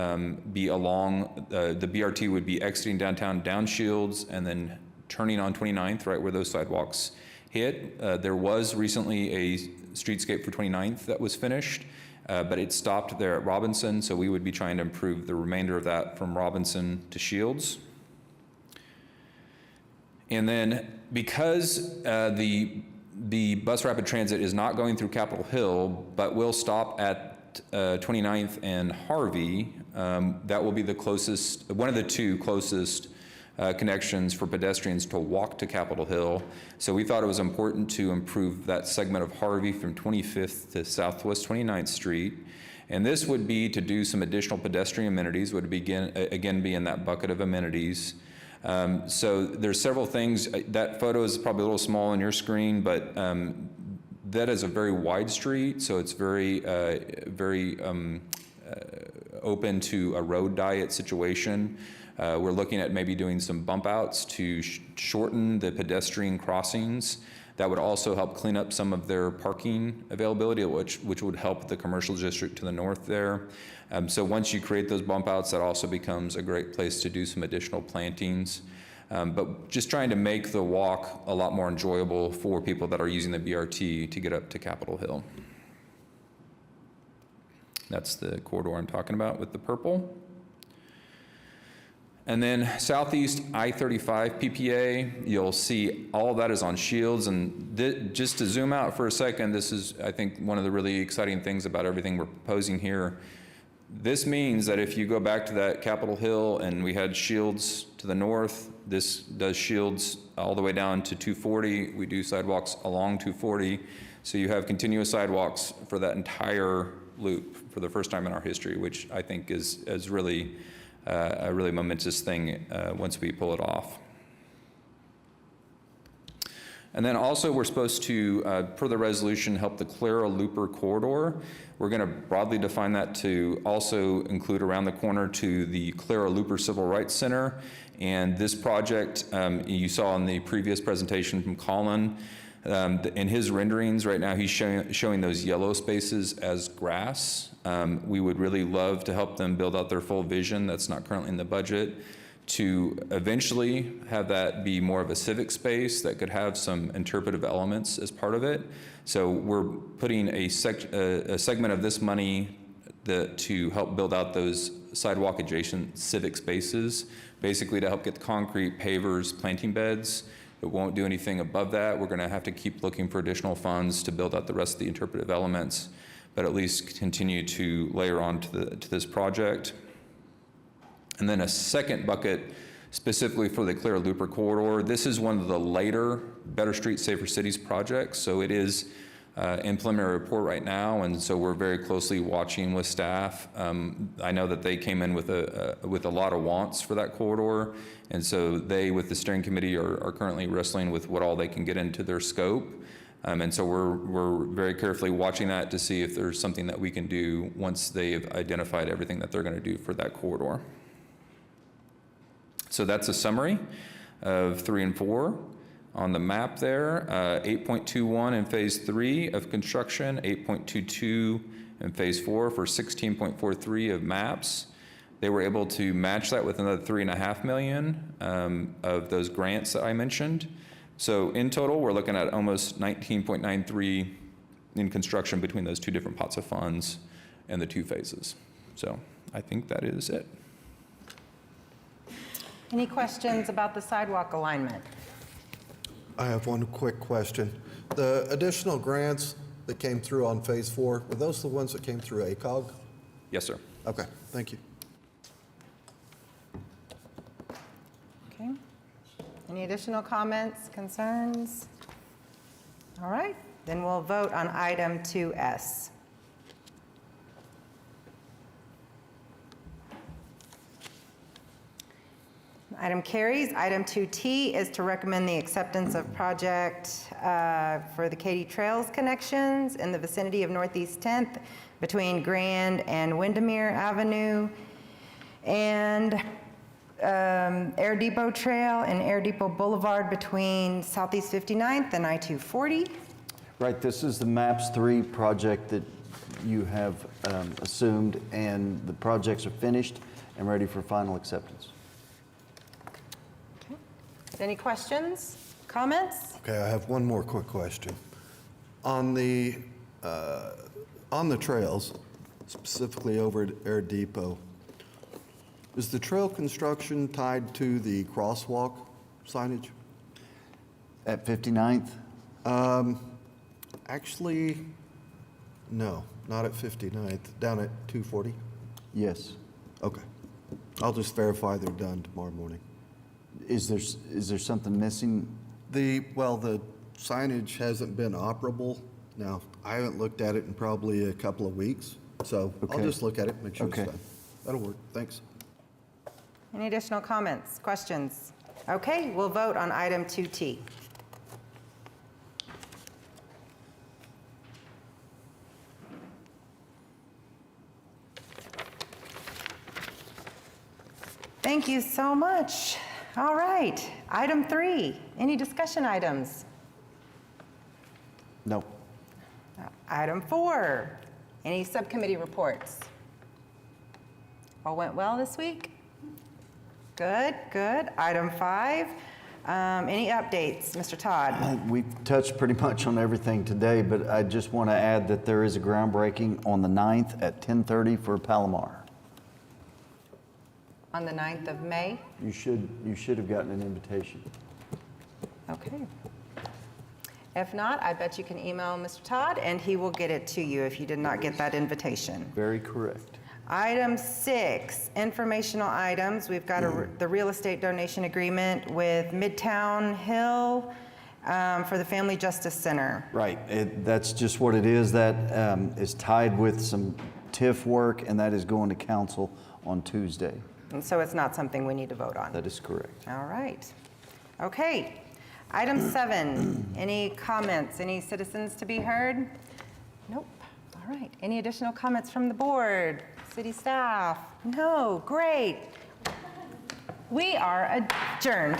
be along, the BRT would be exiting downtown, down Shields, and then turning on 29th, right where those sidewalks hit. There was recently a streetscape for 29th that was finished, but it stopped there at Robinson, so we would be trying to improve the remainder of that from Robinson to Shields. And then because the bus rapid transit is not going through Capitol Hill, but will stop at 29th and Harvey, that will be the closest, one of the two closest connections for pedestrians to walk to Capitol Hill. So we thought it was important to improve that segment of Harvey from 25th to Southwest 29th Street. And this would be to do some additional pedestrian amenities, would again be in that bucket of amenities. So there's several things. That photo is probably a little small on your screen, but that is a very wide street, so it's very open to a road diet situation. We're looking at maybe doing some bump outs to shorten the pedestrian crossings. That would also help clean up some of their parking availability, which would help the commercial district to the north there. So once you create those bump outs, that also becomes a great place to do some additional plantings. But just trying to make the walk a lot more enjoyable for people that are using the BRT to get up to Capitol Hill. That's the corridor I'm talking about with the purple. And then Southeast I-35 PPA, you'll see all of that is on Shields. And just to zoom out for a second, this is, I think, one of the really exciting things about everything we're proposing here. This means that if you go back to that Capitol Hill and we had Shields to the north, this does Shields all the way down to 240. We do sidewalks along 240. So you have continuous sidewalks for that entire loop for the first time in our history, which I think is really a really momentous thing once we pull it off. And then also we're supposed to, per the resolution, help the Clara Looper corridor. We're going to broadly define that to also include around the corner to the Clara Looper Civil Rights Center. And this project, you saw in the previous presentation from Colin, in his renderings right now, he's showing those yellow spaces as grass. We would really love to help them build out their full vision. That's not currently in the budget. To eventually have that be more of a civic space that could have some interpretive elements as part of it. So we're putting a segment of this money to help build out those sidewalk adjacent civic spaces, basically to help get the concrete, pavers, planting beds. It won't do anything above that. We're gonna have to keep looking for additional funds to build out the rest of the interpretive elements, but at least continue to layer on to this project. And then a second bucket specifically for the Clara Looper corridor. This is one of the later Better Streets, Safer Cities projects. So it is in preliminary report right now, and so we're very closely watching with staff. I know that they came in with a lot of wants for that corridor, and so they, with the steering committee, are currently wrestling with what all they can get into their scope. And so we're very carefully watching that to see if there's something that we can do once they've identified everything that they're going to do for that corridor. So that's a summary of 3 and 4. On the map there, 8.21 in phase 3 of construction, 8.22 in phase 4 for 16.43 of maps. They were able to match that with another $3.5 million of those grants that I mentioned. So in total, we're looking at almost 19.93 in construction between those two different pots of funds and the 2 phases. So I think that is it. Any questions about the sidewalk alignment? I have one quick question. The additional grants that came through on phase 4, were those the ones that came through ACOG? Yes, sir. Okay, thank you. Okay. Any additional comments, concerns? All right, then we'll vote on item 2S. Item carries. Item 2T is to recommend the acceptance of project for the Katy Trails connections in the vicinity of Northeast 10th between Grand and Windermere Avenue, and Air Depot Trail and Air Depot Boulevard between Southeast 59th and I-240. Right, this is the MAPS 3 project that you have assumed, and the projects are finished and ready for final acceptance. Any questions, comments? Okay, I have one more quick question. On the trails, specifically over at Air Depot, is the trail construction tied to the crosswalk signage? At 59th? Actually, no, not at 59th, down at 240? Yes. Okay. I'll just verify they're done tomorrow morning. Is there something missing? Well, the signage hasn't been operable. Now, I haven't looked at it in probably a couple of weeks, so I'll Okay. just look at it, make sure it's Okay. done. That'll work, thanks. Any additional comments, questions? Okay, we'll vote on item 2T. Thank you so much. All right, item 3, any discussion items? No. Item 4, any subcommittee reports? All went well this week? Good, good. Item 5, any updates, Mr. Todd? We've touched pretty much on everything today, but I just want to add that there is a groundbreaking on the 9th at 10:30 for Palomar. On the 9th of May? You should have gotten an invitation. Okay. If not, I bet you can email Mr. Todd, and he will get it to you if you did not get that invitation. Very correct. Item 6, informational items. We've got the real estate donation agreement with Midtown Hill for the Family Justice Center. Right, that's just what it is. That is tied with some TIF work, and that is going to council on Tuesday. And so it's not something we need to vote on. That is correct. All right. Okay. Item 7, any comments? Any citizens to be heard? Nope. All right. Any additional comments from the board? City staff? No. Great. We are adjourned.